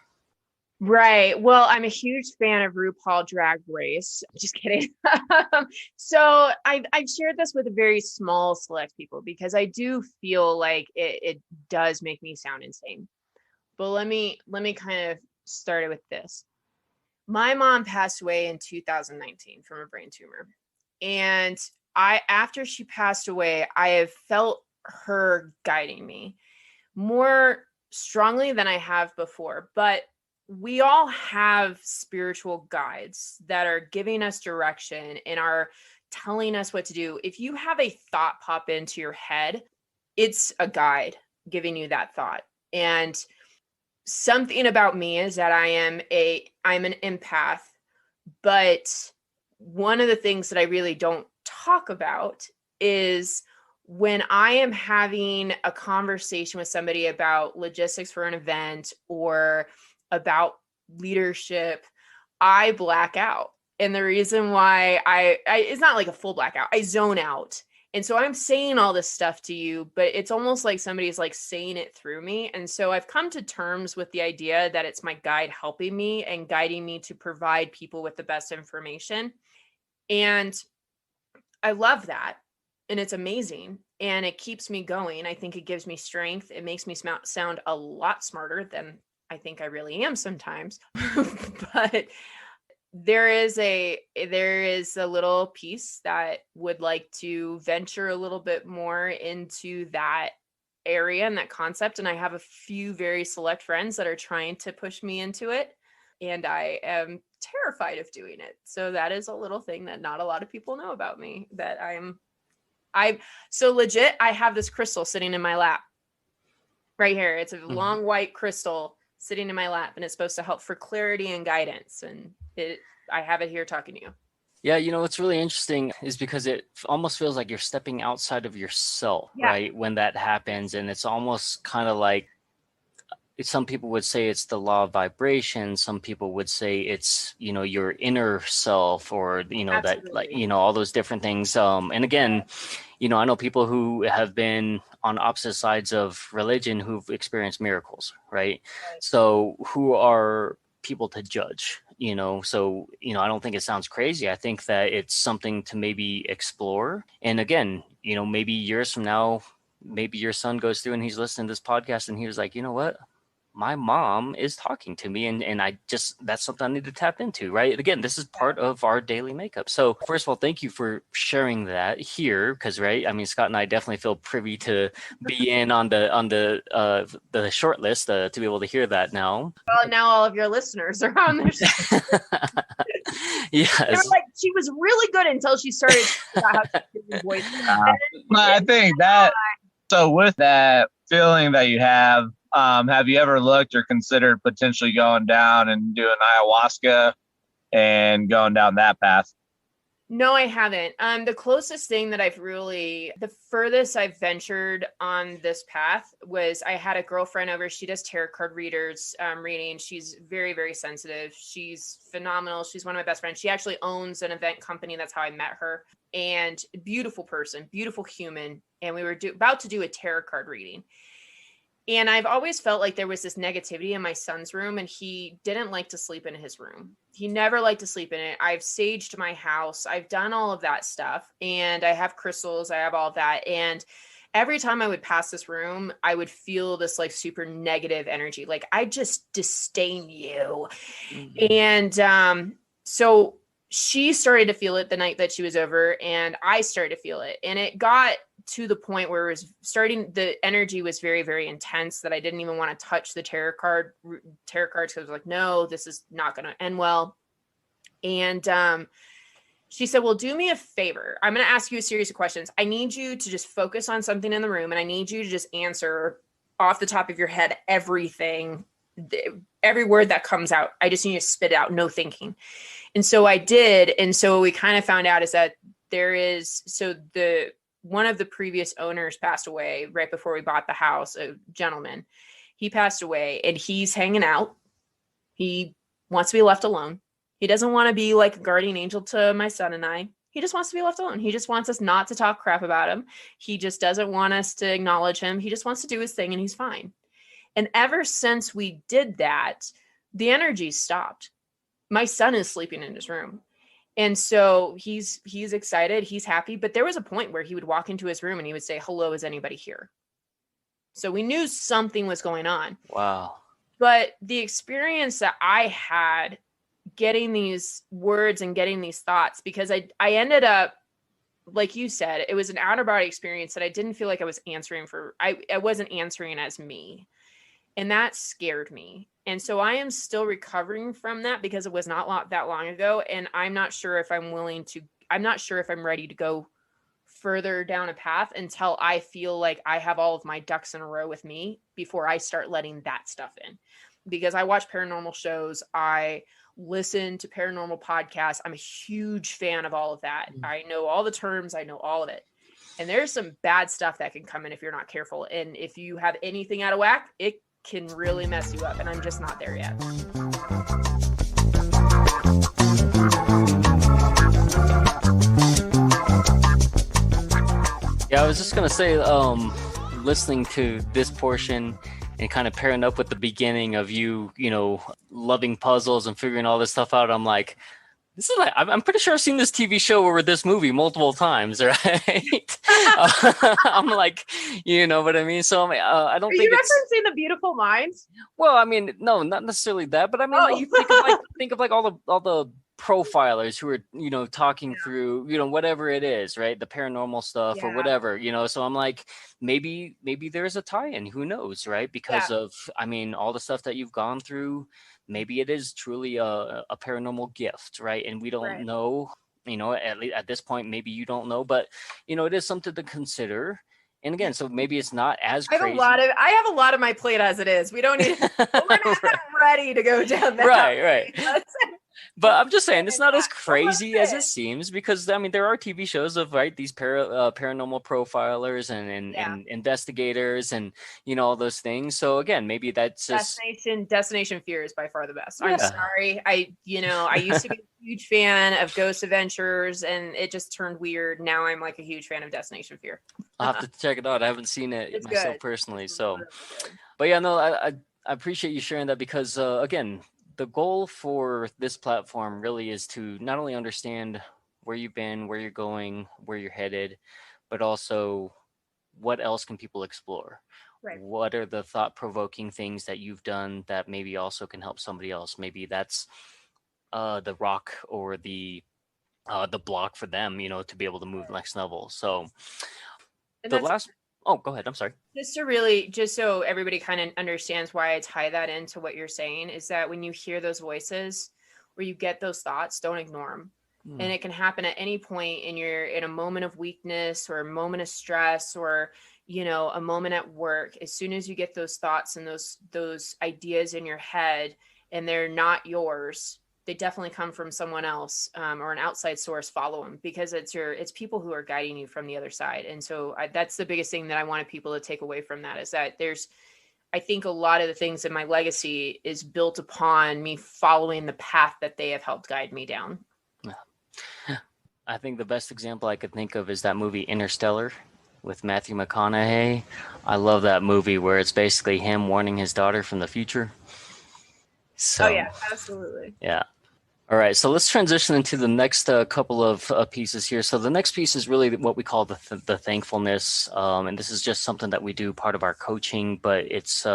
Right. Well, I'm a huge fan of RuPaul Drag Race. Just kidding. So I've shared this with a very small select people because I do feel like it does make me sound insane. But let me kind of start it with this. My mom passed away in 2019 from a brain tumor. And after she passed away, I have felt her guiding me more strongly than I have before. But we all have spiritual guides that are giving us direction and are telling us what to do. If you have a thought pop into your head, it's a guide giving you that thought. And something about me is that I'm an empath, but one of the things that I really don't talk about is when I am having a conversation with somebody about logistics for an event or about leadership, I black out. And the reason why I it's not like a full blackout, I zone out. And so I'm saying all this stuff to you, but it's almost like somebody's like saying it through me. And so I've come to terms with the idea that it's my guide helping me and guiding me to provide people with the best information. And I love that. And it's amazing. And it keeps me going. I think it gives me strength. It makes me sound a lot smarter than I think I really am sometimes. But there is a little piece that would like to venture a little bit more into that area and that concept. And I have a few very select friends that are trying to push me into it. And I am terrified of doing it. So that is a little thing that not a lot of people know about me, that so legit, I have this crystal sitting in my lap right here. It's a long white crystal sitting in my lap, and it's supposed to help for clarity and guidance. And I have it here talking to you. Yeah, what's really interesting is because it almost feels like you're stepping outside of yourself, right? When that happens. And it's almost kind of like, some people would say it's the law of vibration. Some people would say it's, your inner self, or, Absolutely. that, like, all those different things. And again, I know people who have been on opposite sides of religion who've experienced miracles, right? So who are people to judge? So I don't think it sounds crazy. I think that it's something to maybe explore. And again, maybe years from now, maybe your son goes through and he's listening to this podcast and he was like, you know what? My mom is talking to me, and that's something I need to tap into, right? Again, this is part of our daily makeup. So first of all, thank you for sharing that here, because, right, I mean, Scott and I definitely feel privy to be in on the short list to be able to hear that now. Well, now all of your listeners are on there. Yes. They were like, she was really good until she started about how she voice. I think that, so with that feeling that you have you ever looked or considered potentially going down and doing ayahuasca and going down that path? No, I haven't. The closest thing that the furthest I've ventured on this path was I had a girlfriend over. She does tarot card reading. She's very, very sensitive. She's phenomenal. She's one of my best friends. She actually owns an event company. That's how I met her. And beautiful person, beautiful human. And we were about to do a tarot card reading. And I've always felt like there was this negativity in my son's room, and he didn't like to sleep in his room. He never liked to sleep in it. I've saged my house. I've done all of that stuff, and I have crystals. I have all that. And every time I would pass this room, I would feel this like super negative energy. Like, I just disdain you. Mm-hmm. And so she started to feel it the night that she was over, and I started to feel it. And it got to the point where the energy was very, very intense, that I didn't even want to touch the tarot cards, because I was like, no, this is not going to end well. And she said, well, do me a favor. I'm going to ask you a series of questions. I need you to just focus on something in the room, and I need you to just answer off the top of your head everything, every word that comes out. I just need you to spit it out, no thinking. And so I did. And so what we kind of found out is that one of the previous owners passed away right before we bought the house, a gentleman. He passed away, and he's hanging out. He wants to be left alone. He doesn't want to be like a guardian angel to my son and I. He just wants to be left alone. He just wants us not to talk crap about him. He just doesn't want us to acknowledge him. He just wants to do his thing, and he's fine. And ever since we did that, the energy stopped. My son is sleeping in his room. And so he's excited, he's happy, but there was a point where he would walk into his room and he would say, "Hello, is anybody here?" So we knew something was going on. Wow. But the experience that I had getting these words and getting these thoughts, because I ended up, like you said, it was an outer body experience that I didn't feel like I was answering for. I wasn't answering as me. And that scared me. And so I am still recovering from that because it was not that long ago. And I'm not sure if I'm ready to go further down a path until I feel like I have all of my ducks in a row with me before I start letting that stuff in. Because I watch paranormal shows, I listen to paranormal podcasts. I'm a huge fan of all of that. I know all the terms, I know all of it. And there's some bad stuff that can come in if you're not careful. And if you have anything out of whack, it can really mess you up. And I'm just not there yet. Yeah, I was just gonna say, listening to this portion and kind of pairing up with the beginning of you know, loving puzzles and figuring all this stuff out, I'm like, this is like, I'm pretty sure I've seen this TV show or this movie multiple times, right? I'm like, you know what I mean? So I don't think it's referencing The Beautiful Mind? Well, I mean, no, not necessarily that, but I mean, like, you think of all the profilers who are, you know, talking through, you know, whatever it is, right? The paranormal stuff or whatever, you know. So I'm like, maybe there's a tie-in. Who knows, right? Because of, I mean, all the stuff that you've gone through. Maybe it is truly a paranormal gift, right? And we don't know, you know, at least at this point, maybe you don't know, but, you know, it is something to consider. And again, so maybe it's not as crazy. I have a lot of my plate as it is. We don't need, we're not ready to go down that. Right. But I'm just saying, it's not as crazy as it seems, because I mean, there are TV shows of, right, these paranormal profilers and investigators and, you know, all those things. So again, maybe that's just Destination Fear is by far the best. I'm sorry. I used to be a huge fan of Ghost Adventures and it just turned weird. Now I'm like a huge fan of Destination Fear. I'll have to check it out. I haven't seen it myself personally. So, but yeah, no, I appreciate you sharing that, because again, the goal for this platform really is to not only understand where you've been, where you're going, where you're headed, but also what else can people explore? Right. What are the thought-provoking things that you've done that maybe also can help somebody else? Maybe that's the rock or the block for them, you know, to be able to move next level. So Oh, go ahead. I'm sorry. Just so everybody kind of understands why I tie that into what you're saying, is that when you hear those voices or you get those thoughts, don't ignore them. And it can happen at any point in a moment of weakness or a moment of stress or, you know, a moment at work. As soon as you get those thoughts and those ideas in your head and they're not yours, they definitely come from someone else or an outside source. Follow them, because it's people who are guiding you from the other side. And so that's the biggest thing that I wanted people to take away from that, is that I think a lot of the things in my legacy is built upon me following the path that they have helped guide me down. I think the best example I could think of is that movie Interstellar with Matthew McConaughey. I love that movie where it's basically him warning his daughter from the future. So, oh yeah, absolutely. Yeah. All right, so let's transition into the next couple of pieces here. So the next piece is really what we call the thankfulness, and this is just something that we do part of our coaching. But it's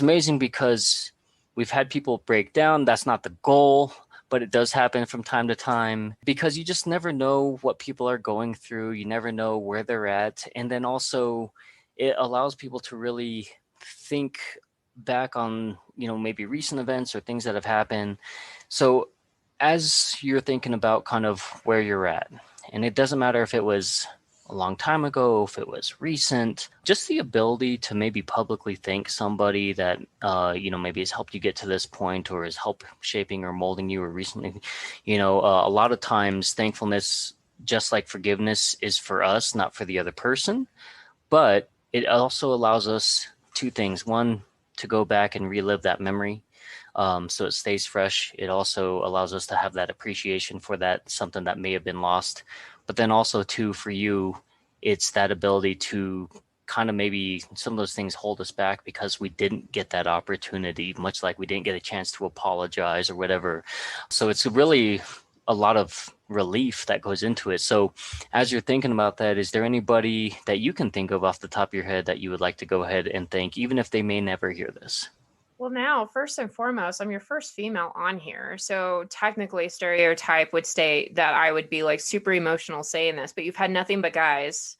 amazing because we've had people break down. That's not the goal, but it does happen from time to time, because you just never know what people are going through. You never know where they're at, and then also it allows people to really think back on, you know, maybe recent events or things that have happened. So as you're thinking about kind of where you're at, and it doesn't matter if it was a long time ago, if it was recent, just the ability to maybe publicly thank somebody that, you know, maybe has helped you get to this point or has helped shaping or molding you, or recently, you know, a lot of times thankfulness, just like forgiveness, is for us, not for the other person. But it also allows us two things. One, to go back and relive that memory, so it stays fresh. It also allows us to have that appreciation for that, something that may have been lost. But then also too, for you, it's that ability to kind of maybe some of those things hold us back because we didn't get that opportunity, much like we didn't get a chance to apologize or whatever. So it's really a lot of relief that goes into it. So as you're thinking about that, is there anybody that you can think of off the top of your head that you would like to go ahead and thank, even if they may never hear this? Well, now, first and foremost, I'm your first female on here. So technically, stereotype would state that I would be like super emotional saying this, but you've had nothing but guys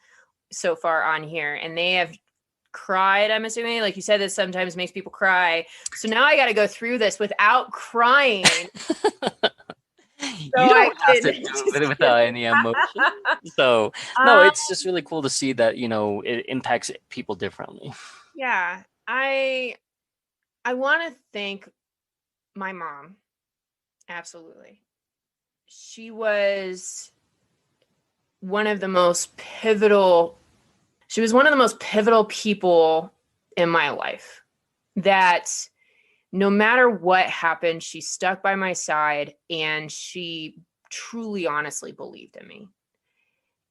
so far on here, and they have cried. I'm assuming, like you said, this sometimes makes people cry. So now I got to go through this without crying. You don't have to do it without any emotion. So no, it's just really cool to see that, it impacts people differently. Yeah. I want to thank my mom. Absolutely. She was one of the most pivotal people in my life, that no matter what happened, she stuck by my side, and she truly, honestly believed in me.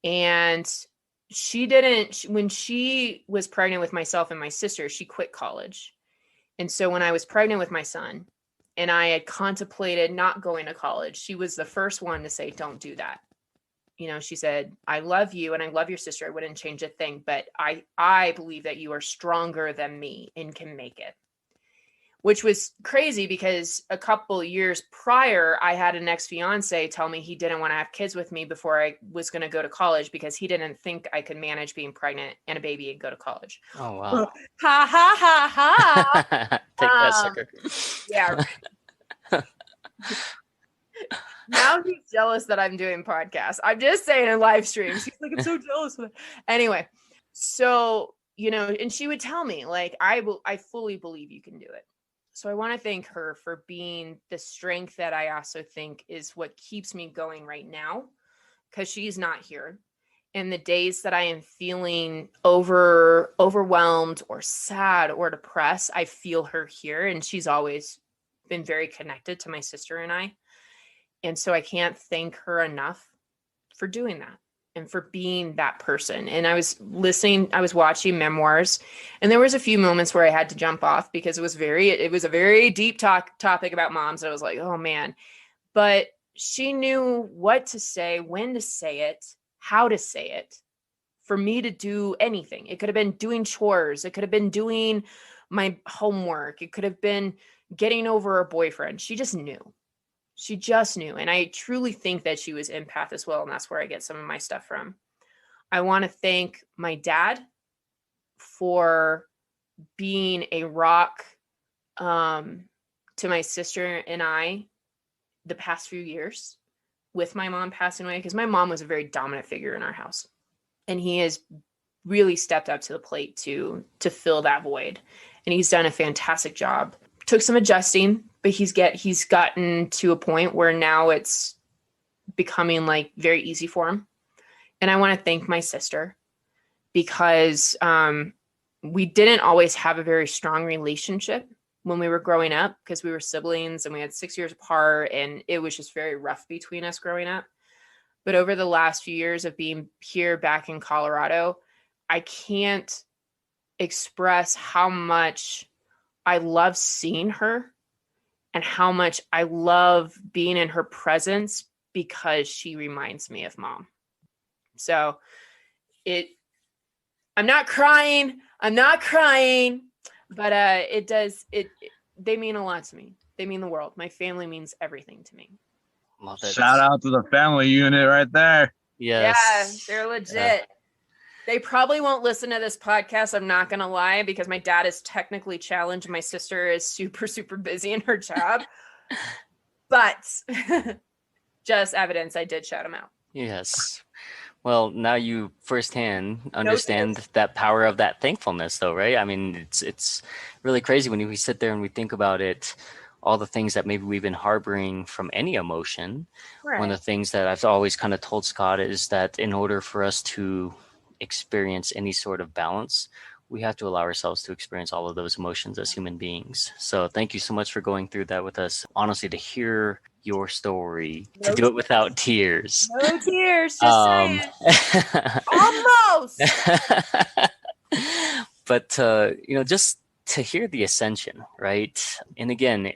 And when she was pregnant with myself and my sister, she quit college. And so when I was pregnant with my son and I had contemplated not going to college, she was the first one to say, don't do that. She said, I love you and I love your sister. I wouldn't change a thing, but I believe that you are stronger than me and can make it. Which was crazy because a couple of years prior, I had an ex-fiance tell me he didn't want to have kids with me before I was going to go to college because he didn't think I could manage being pregnant and a baby and go to college. Oh, wow. Ha, ha, ha, ha. Take that, sucker. Yeah. Right. Now he's jealous that I'm doing podcasts. I'm just saying in live streams. He's like, I'm so jealous of it. Anyway, so, and she would tell me, like, I fully believe you can do it. So I want to thank her for being the strength that I also think is what keeps me going right now, because she's not here. And the days that I am feeling overwhelmed or sad or depressed, I feel her here. And she's always been very connected to my sister and I. And so I can't thank her enough for doing that and for being that person. And I was watching Memoirs, and there was a few moments where I had to jump off because it was a very deep topic about moms. And I was like, oh man, but she knew what to say, when to say it, how to say it for me to do anything. It could have been doing chores. It could have been doing my homework. It could have been getting over a boyfriend. She just knew. And I truly think that she was empath as well. And that's where I get some of my stuff from. I want to thank my dad for being a rock to my sister and I the past few years with my mom passing away, because my mom was a very dominant figure in our house. And he has really stepped up to the plate to fill that void. And he's done a fantastic job. Took some adjusting, but he's gotten to a point where now it's becoming like very easy for him. And I want to thank my sister because we didn't always have a very strong relationship when we were growing up, because we were siblings and we had 6 years apart, and it was just very rough between us growing up. But over the last few years of being here back in Colorado, I can't express how much I love seeing her and how much I love being in her presence, because she reminds me of mom. So I'm not crying, but they mean a lot to me. They mean the world. My family means everything to me. Love it. Shout out to the family unit right there. Yes. Yeah, they're legit. Yeah. They probably won't listen to this podcast. I'm not going to lie, because my dad is technically challenged. My sister is super, super busy in her job. But just evidence, I did shout him out. Yes. Well, now you firsthand understand that power of that thankfulness, though, right? I mean, it's really crazy when we sit there and we think about it, all the things that maybe we've been harboring from any emotion. Right. One of the things that I've always kind of told Scott is that in order for us to experience any sort of balance, we have to allow ourselves to experience all of those emotions as human beings. So thank you so much for going through that with us. Honestly, to hear your story, to do it without tears. No tears, just saying. Almost. But just to hear the ascension, right? And again,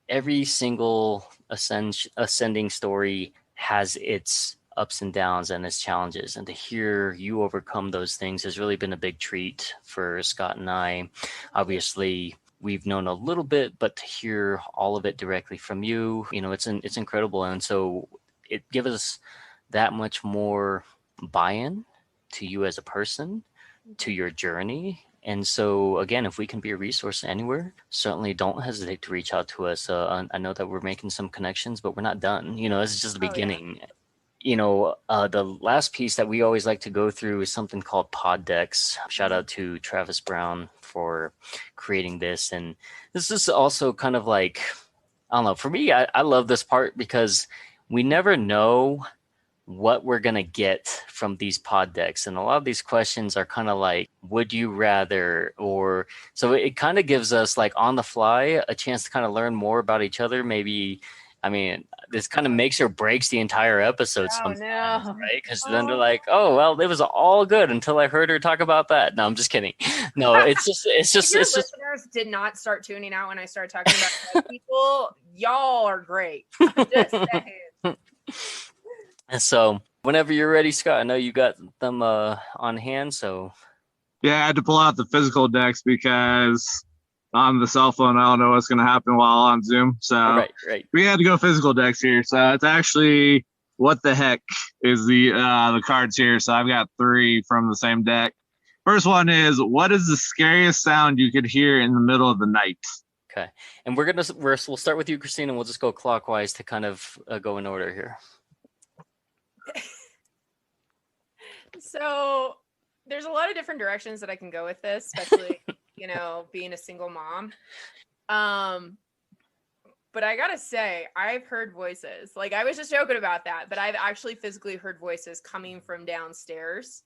every single ascending story has its ups and downs and its challenges, and to hear you overcome those things has really been a big treat for Scott and I. Obviously, we've known a little bit, but to hear all of it directly from you, it's incredible. And so it gives us that much more buy-in to you as a person, to your journey. And so again, if we can be a resource anywhere, certainly don't hesitate to reach out to us. I know that we're making some connections, but we're not done. This is just the beginning. The last piece that we always like to go through is something called pod decks. Shout out to Travis Brown for creating this. And this is also kind of like, I don't know, for me, I love this part because we never know what we're going to get from these pod decks. And a lot of these questions are kind of like, would you rather? Or so it kind of gives us like on the fly a chance to kind of learn more about each other. Maybe, this kind of makes or breaks the entire episode sometimes, right? Because then they're like, oh, well, it was all good until I heard her talk about that. No, I'm just kidding. No, it's just. Listeners did not start tuning out when I started talking about people. Y'all are great. I'm just saying. And so whenever you're ready, Scott, I know you got them on hand. So yeah, I had to pull out the physical decks because on the cell phone, I don't know what's going to happen while on Zoom. So right. We had to go physical decks here. So it's actually what the heck is the cards here. So I've got 3 from the same deck. First one is, what is the scariest sound you could hear in the middle of the night? Okay, and we'll start with you, Christina, and we'll just go clockwise to kind of go in order here. So there's a lot of different directions that I can go with this, especially, being a single mom. But I gotta say, I've heard voices. Like, I was just joking about that, but I've actually physically heard voices coming from downstairs,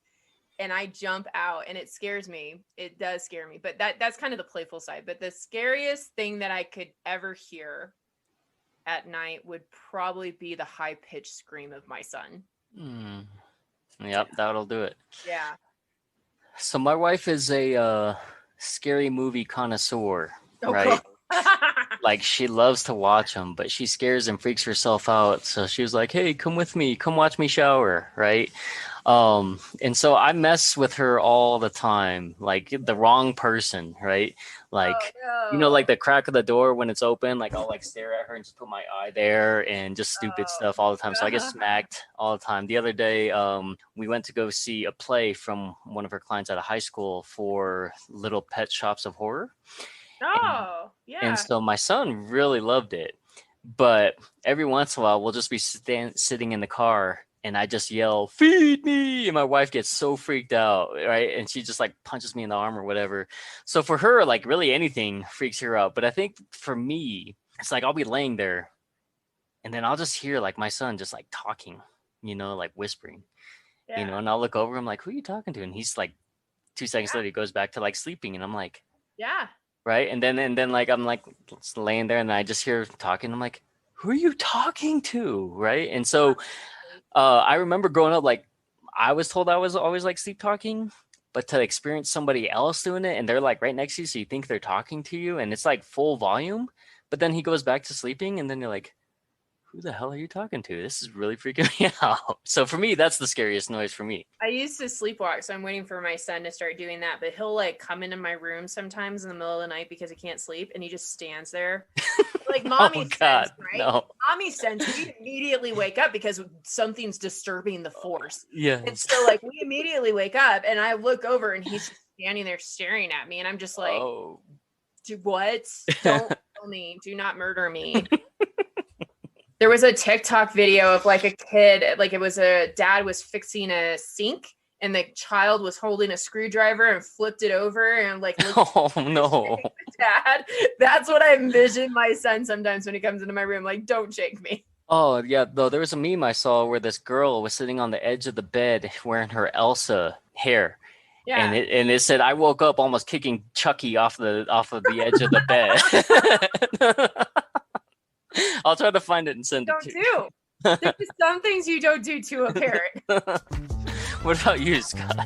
and I jump out, and it scares me. It does scare me, but that's kind of the playful side. But the scariest thing that I could ever hear at night would probably be the high-pitched scream of my son. Yep, that'll do it. Yeah. So my wife is a scary movie connoisseur, right? Like, she loves to watch them, but she scares and freaks herself out. So she was like, hey, come with me. Come watch me shower, right? And so I mess with her all the time, like the wrong person, right? Like, like the crack of the door when it's open, like I'll like stare at her and just put my eye there and just stupid stuff all the time. So I get smacked all the time. The other day, we went to go see a play from one of her clients at a high school for Little Pet Shops of Horror. And so my son really loved it. But every once in a while, we'll just be sitting in the car and I just yell, feed me. And my wife gets so freaked out, right? And she just like punches me in the arm or whatever. So for her, like really anything freaks her out. But I think for me, it's like I'll be laying there and then I'll just hear like my son just like talking, like whispering, and I'll look over, I'm like, who are you talking to? And he's like 2 seconds later, he goes back to like sleeping. And I'm like, right. And then like, I'm like laying there and I just hear talking. I'm like, who are you talking to? Right. And so I remember growing up, like I was told I was always like sleep talking, but to experience somebody else doing it and they're like right next to you, so you think they're talking to you and it's like full volume, but then he goes back to sleeping and then you're like, who the hell are you talking to? This is really freaking me out. So for me, that's the scariest noise for me. I used to sleepwalk, so I'm waiting for my son to start doing that, but he'll like come into my room sometimes in the middle of the night because he can't sleep and he just stands there. Like mommy sense, right? No. Mommy sense, we immediately wake up because something's disturbing the force. Yeah. And so like we immediately wake up and I look over and he's standing there staring at me and I'm just like, what? Don't kill me. Do not murder me. There was a TikTok video of like a kid, like it was a dad was fixing a sink and the child was holding a screwdriver and flipped it over and like, oh no, dad. That's what I envision my son sometimes when he comes into my room. Like, don't shake me. Oh yeah, though there was a meme I saw where this girl was sitting on the edge of the bed wearing her Elsa hair. Yeah. And it said, I woke up almost kicking Chucky off of the edge of the bed. I'll try to find it and send it to you. There's some things you don't do to a parent. What about you, Scott?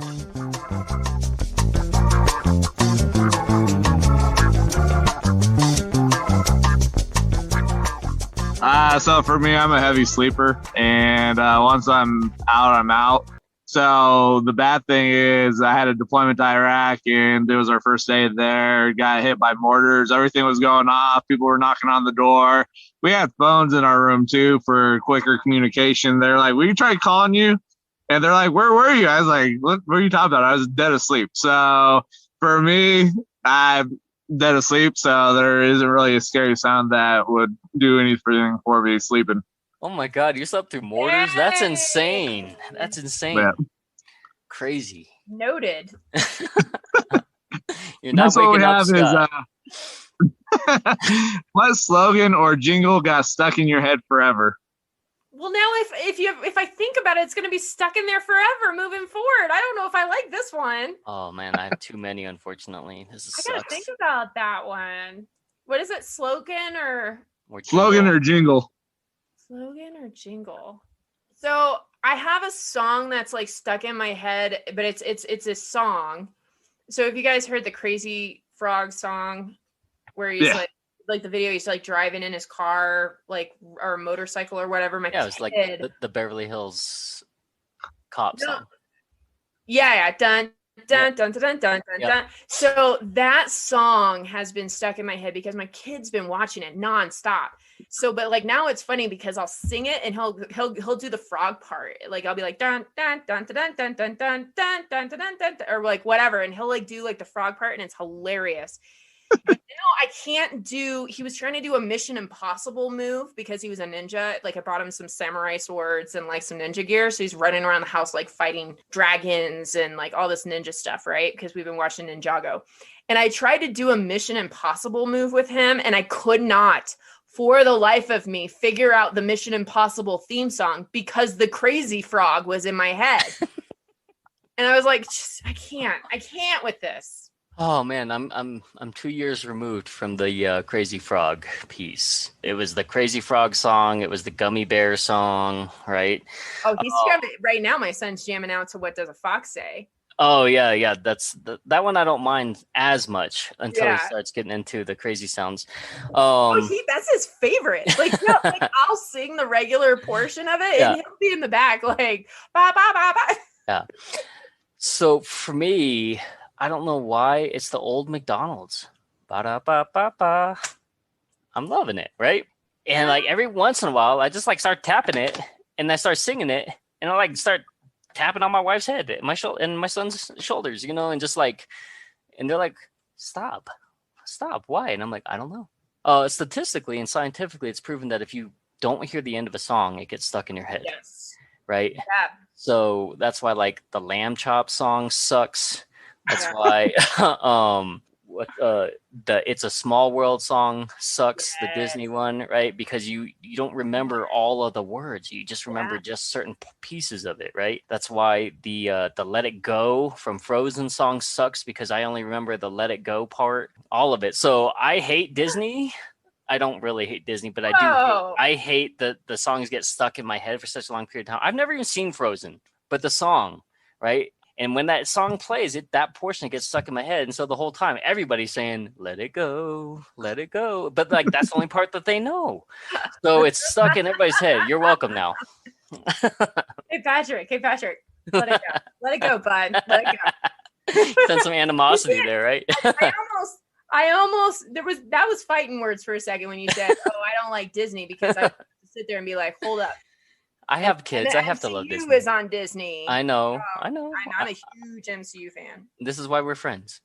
So for me, I'm a heavy sleeper, and once I'm out, I'm out. So the bad thing is I had a deployment to Iraq, and it was our first day there. Got hit by mortars. Everything was going off. People were knocking on the door. We had phones in our room, too, for quicker communication. They're like, we tried calling you. And they're like, where were you? I was like, what are you talking about? I was dead asleep. So for me, I'm dead asleep. So there isn't really a scary sound that would do anything for me sleeping. Oh my God, you slept through mortars? Yay! That's insane. That's insane. Yeah. Crazy. Noted. You're not That's what we waking up, have Scott. is what slogan or jingle got stuck in your head forever? Well, now if I think about it, it's going to be stuck in there forever moving forward. I don't know if I like this one. Oh man, I have too many, unfortunately. This is I got to think about that one. What is it? Slogan or Slogan or jingle? Slogan or jingle? So I have a song that's like stuck in my head, but it's a song. So if you guys heard the Crazy Frog song, where he's like the video, he's like driving in his car, like, or a motorcycle or whatever. It was like the Beverly Hills Cop song. Yeah. Dun dun dun dun dun dun dun dun. So that song has been stuck in my head because my kid's been watching it nonstop. So, but like now it's funny because I'll sing it and he'll do the frog part. Like I'll be like dun dun dun dun dun dun dun dun dun dun dun, or like whatever, and he'll like do like the frog part, and it's hilarious. I can't do. He was trying to do a Mission Impossible move because he was a ninja. Like I brought him some samurai swords and like some ninja gear, so he's running around the house like fighting dragons and like all this ninja stuff, right? Because we've been watching Ninjago, and I tried to do a Mission Impossible move with him, and I could not, for the life of me, figure out the Mission Impossible theme song because the Crazy Frog was in my head, and I was like, I can't with this. Oh man, I'm 2 years removed from the Crazy Frog piece. It was the Crazy Frog song. It was the Gummy Bear song, right? Oh, he's jamming right now. My son's jamming out to What Does a Fox Say? Oh yeah. That's that one I don't mind as much until he starts getting into the crazy sounds. That's his favorite. Like, like I'll sing the regular portion of it, and he'll be in the back like ba ba ba ba. Yeah. So for me, I don't know why it's the old McDonald's. Ba-da-ba-ba-ba. I'm loving it, right? And like every once in a while, I just like start tapping it, and I start singing it, and I like start tapping on my wife's head, and my son's shoulders, and just like, and they're like, stop, why? And I'm like, I don't know. Statistically and scientifically, it's proven that if you don't hear the end of a song, it gets stuck in your head. Yes. Right. Yeah. So that's why like the Lamb Chop song sucks. That's why the It's a Small World song sucks, the Disney one, right? Because you don't remember all of the words. You just remember just certain pieces of it, right? That's why the Let It Go from Frozen song sucks, because I only remember the Let It Go part, all of it. So I hate Disney. I don't really hate Disney, but I hate that the songs get stuck in my head for such a long period of time. I've never even seen Frozen, but the song, right? And when that song plays, that portion gets stuck in my head. And so the whole time, everybody's saying, let it go, let it go. But like, that's the only part that they know. So it's stuck in everybody's head. You're welcome now. Hey, Patrick. Let it go. Let it go, bud. Let it go. Send some animosity there, right? I almost, that was fighting words for a second when you said, oh, I don't like Disney, because I sit there and be like, hold up. I have kids. I have to love Disney. MCU is on Disney. I know. I'm a huge MCU fan. This is why we're friends.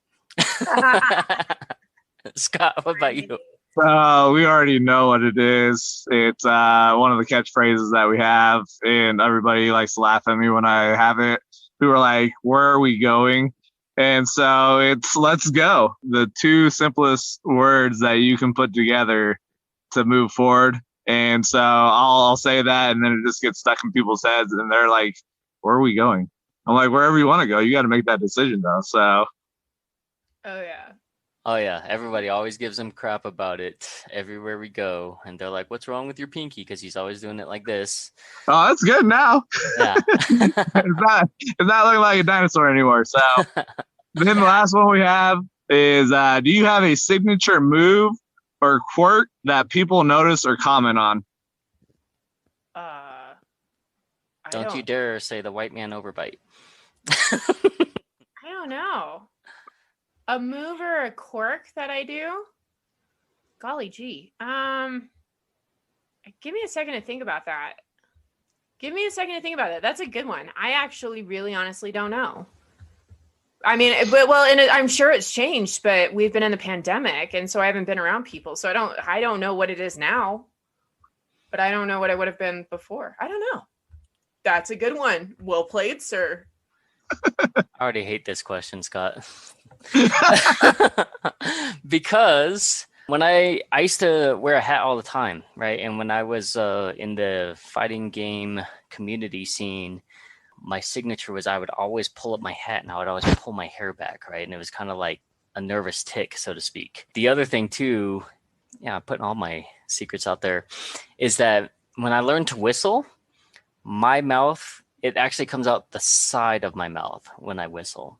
Scott, what about you? We already know what it is. It's one of the catchphrases that we have, and everybody likes to laugh at me when I have it. We were like, where are we going? And so it's let's go. The two simplest words that you can put together to move forward. And so I'll say that, and then it just gets stuck in people's heads, and they're like, where are we going? I'm like, wherever you want to go. You got to make that decision, though. So. Oh, yeah. Everybody always gives him crap about it everywhere we go. And they're like, what's wrong with your pinky? Because he's always doing it like this. Oh, that's good now. Yeah. it's not looking like a dinosaur anymore. So then the last one we have is, do you have a signature move or quirk that people notice or comment on? Don't you dare say the white man overbite. I don't know. A move or a quirk that I do? Golly gee. Give me a second to think about that. That's a good one. I actually really honestly don't know. I mean, I'm sure it's changed, but we've been in the pandemic, and so I haven't been around people. So I don't know what it is now, but I don't know what I would have been before. I don't know. That's a good one. Well played, sir. I already hate this question, Scott. Because when I used to wear a hat all the time, right? And when I was in the fighting game community scene, my signature was I would always pull up my hat and I would always pull my hair back, right? And it was kind of like a nervous tick, so to speak. The other thing too, putting all my secrets out there, is that when I learned to whistle, my mouth, it actually comes out the side of my mouth when I whistle.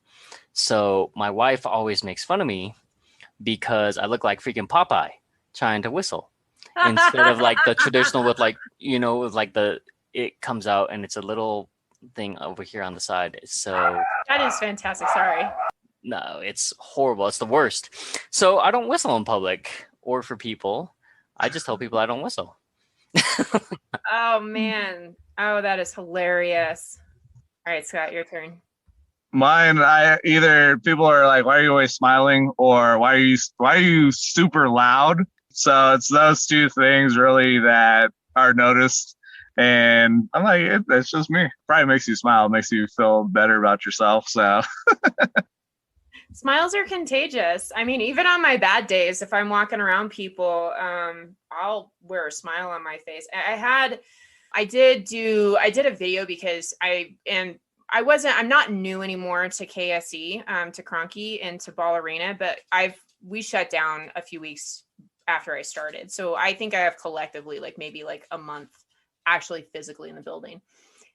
So my wife always makes fun of me because I look like freaking Popeye trying to whistle instead of like the traditional with like, with like it comes out and it's a little thing over here on the side. So that is fantastic. Sorry. No, it's horrible. It's the worst. So I don't whistle in public or for people. I just tell people I don't whistle. Oh man. Oh, that is hilarious. All right, Scott, your turn. Mine, either people are like, why are you always smiling, or why are you super loud? So it's those two things really that are noticed. And I'm like, that's just me. Probably makes you smile, makes you feel better about yourself. So smiles are contagious. I mean, even on my bad days, if I'm walking around people, I'll wear a smile on my face. I did a video because I'm not new anymore to KSE, to Cronky and to Ball Arena, but we shut down a few weeks after I started. So I think I have collectively maybe a month actually physically in the building.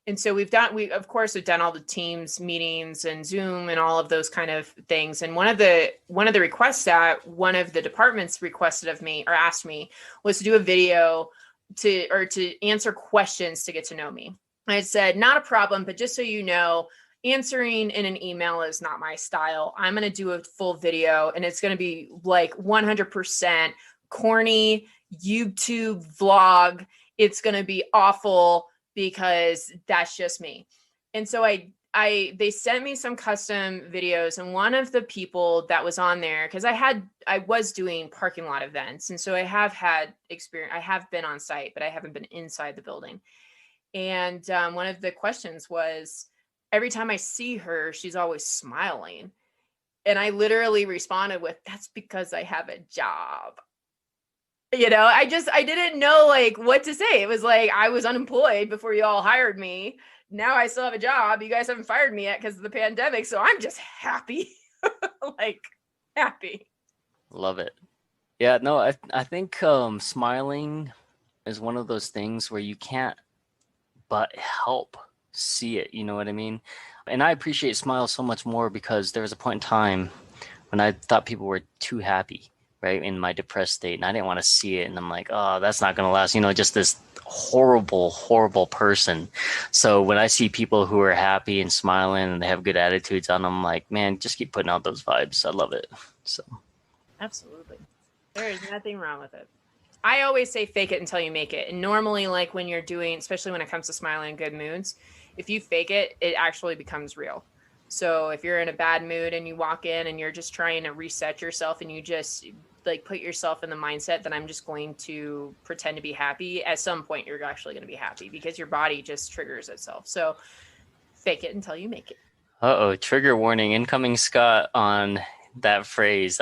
And so we of course have done all the Teams meetings and Zoom and all of those kind of things. And one of the requests that one of the departments requested of me or asked me was to do a video to answer questions to get to know me. I said, not a problem, but just so you know, answering in an email is not my style. I'm going to do a full video and it's going to be 100% corny YouTube vlog. It's going to be awful because that's just me. And so they sent me some custom videos, and one of the people that was on there, because I was doing parking lot events. And so I have had experience. I have been on site, but I haven't been inside the building. And one of the questions was, every time I see her, she's always smiling. And I literally responded with, that's because I have a job. I didn't know what to say. It was I was unemployed before you all hired me. Now I still have a job. You guys haven't fired me yet because of the pandemic. So I'm just happy, happy. Love it. Yeah, no, I think smiling is one of those things where you can't but help see it. You know what I mean? And I appreciate smiles so much more because there was a point in time when I thought people were too happy, right, in my depressed state, and I didn't want to see it. And I'm like, oh, that's not going to last. Just this horrible, horrible person. So when I see people who are happy and smiling and they have good attitudes on them, I'm like, man, just keep putting out those vibes. I love it. So absolutely. There is nothing wrong with it. I always say fake it until you make it. And normally, when you're doing, especially when it comes to smiling in good moods, if you fake it, it actually becomes real. So if you're in a bad mood and you walk in and you're just trying to reset yourself and you just put yourself in the mindset that I'm just going to pretend to be happy, at some point you're actually going to be happy because your body just triggers itself. So fake it until you make it. Uh-oh, trigger warning, incoming Scott on that phrase.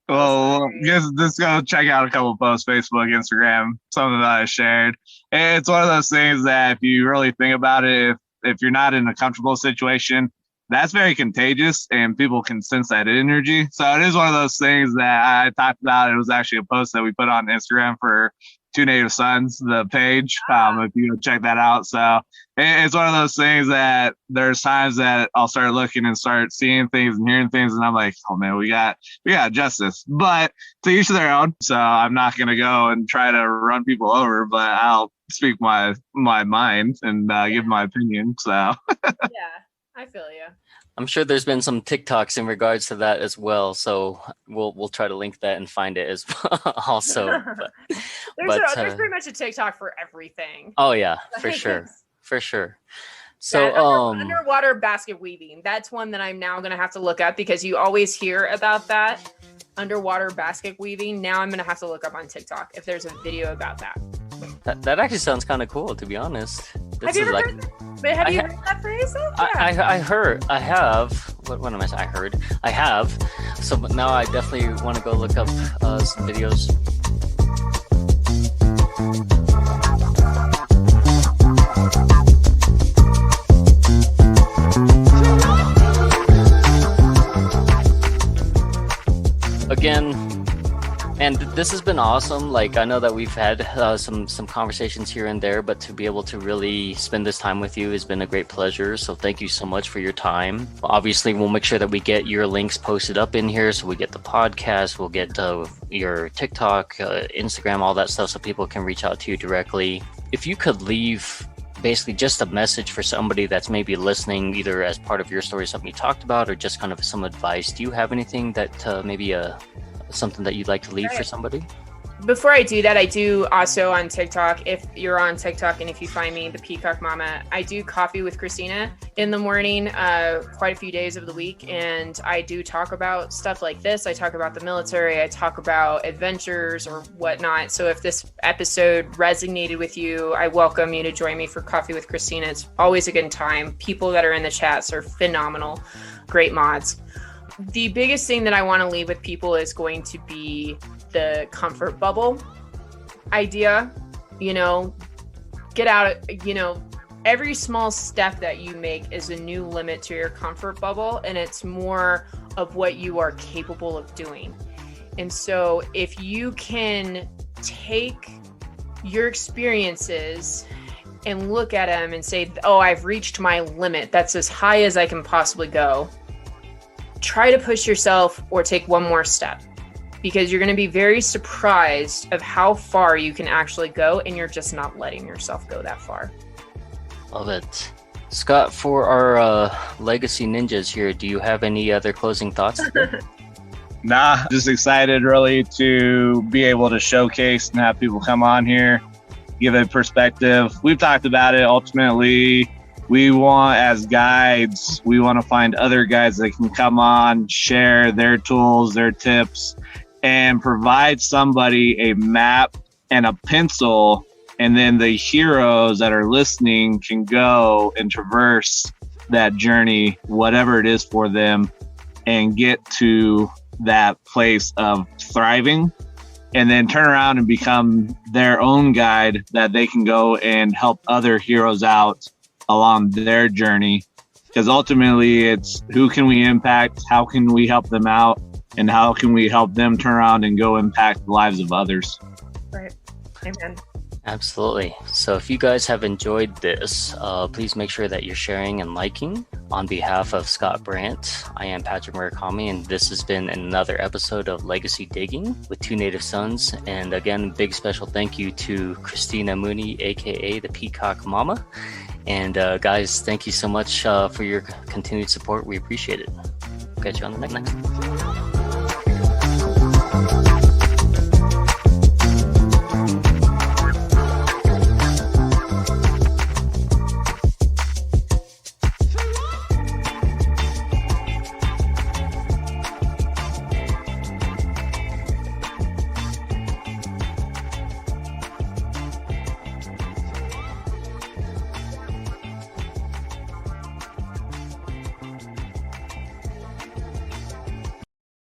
Well, just go check out a couple posts, Facebook, Instagram, something that I shared. And it's one of those things that if you really think about it, if you're not in a comfortable situation, that's very contagious and people can sense that energy. So it is one of those things that I talked about. It was actually a post that we put on Instagram for Two Native Sons, the page, if you check that out. So it's one of those things that there's times that I'll start looking and start seeing things and hearing things, and I'm like, oh man, we got justice. But to each their own. So I'm not gonna go and try to run people over, but I'll speak my mind and give my opinion. So yeah, I feel you. I'm sure there's been some TikToks in regards to that as well, so we'll try to link that and find it as well also. There's pretty much a TikTok for everything. Oh yeah, for sure. So yeah, underwater basket weaving. That's one that I'm now gonna have to look up because you always hear about that underwater basket weaving. Now I'm gonna have to look up on TikTok if there's a video about that. That actually sounds kind of cool, to be honest. Have you ever heard that? But have you heard that phrase? Yeah. I have. What am I saying? I have. So now I definitely want to go look up some videos. Again, and this has been awesome. Like, I know that we've had some conversations here and there, but to be able to really spend this time with you has been a great pleasure. So thank you so much for your time. Obviously, we'll make sure that we get your links posted up in here. So we get the podcast, we'll get your TikTok, Instagram, all that stuff, so people can reach out to you directly. If you could leave basically just a message for somebody that's maybe listening, either as part of your story, something you talked about, or just kind of some advice, do you have anything that maybe something that you'd like to leave for somebody? Before I do that, I do also on TikTok, if you're on TikTok and if you find me, the Peacock Mama, I do Coffee with Christina in the morning, quite a few days of the week. And I do talk about stuff like this. I talk about the military. I talk about adventures or whatnot. So if this episode resonated with you, I welcome you to join me for Coffee with Christina. It's always a good time. People that are in the chats are phenomenal, great mods. The biggest thing that I want to leave with people is going to be the comfort bubble idea. Get out, every small step that you make is a new limit to your comfort bubble, and it's more of what you are capable of doing. And so if you can take your experiences and look at them and say, oh, I've reached my limit, that's as high as I can possibly go, try to push yourself or take one more step, because you're going to be very surprised of how far you can actually go, and you're just not letting yourself go that far. Love it. Scott, for our legacy ninjas here, do you have any other closing thoughts? Nah, just excited really to be able to showcase and have people come on here, give a perspective. We've talked about it. Ultimately, we want, as guides, we want to find other guides that can come on, share their tools, their tips, and provide somebody a map and a pencil. And then the heroes that are listening can go and traverse that journey, whatever it is for them, and get to that place of thriving, and then turn around and become their own guide that they can go and help other heroes out along their journey. Because ultimately it's who can we impact, how can we help them out, and how can we help them turn around and go impact the lives of others. Right. Amen. Absolutely. So if you guys have enjoyed this, please make sure that you're sharing and liking. On behalf of Scott Brandt, I am Patrick Murakami, and this has been another episode of Legacy Digging with Two Native Sons. And again, big special thank you to Christina Mooney, aka the Peacock Mama. And guys, thank you so much for your continued support. We appreciate it. Catch you on the next one.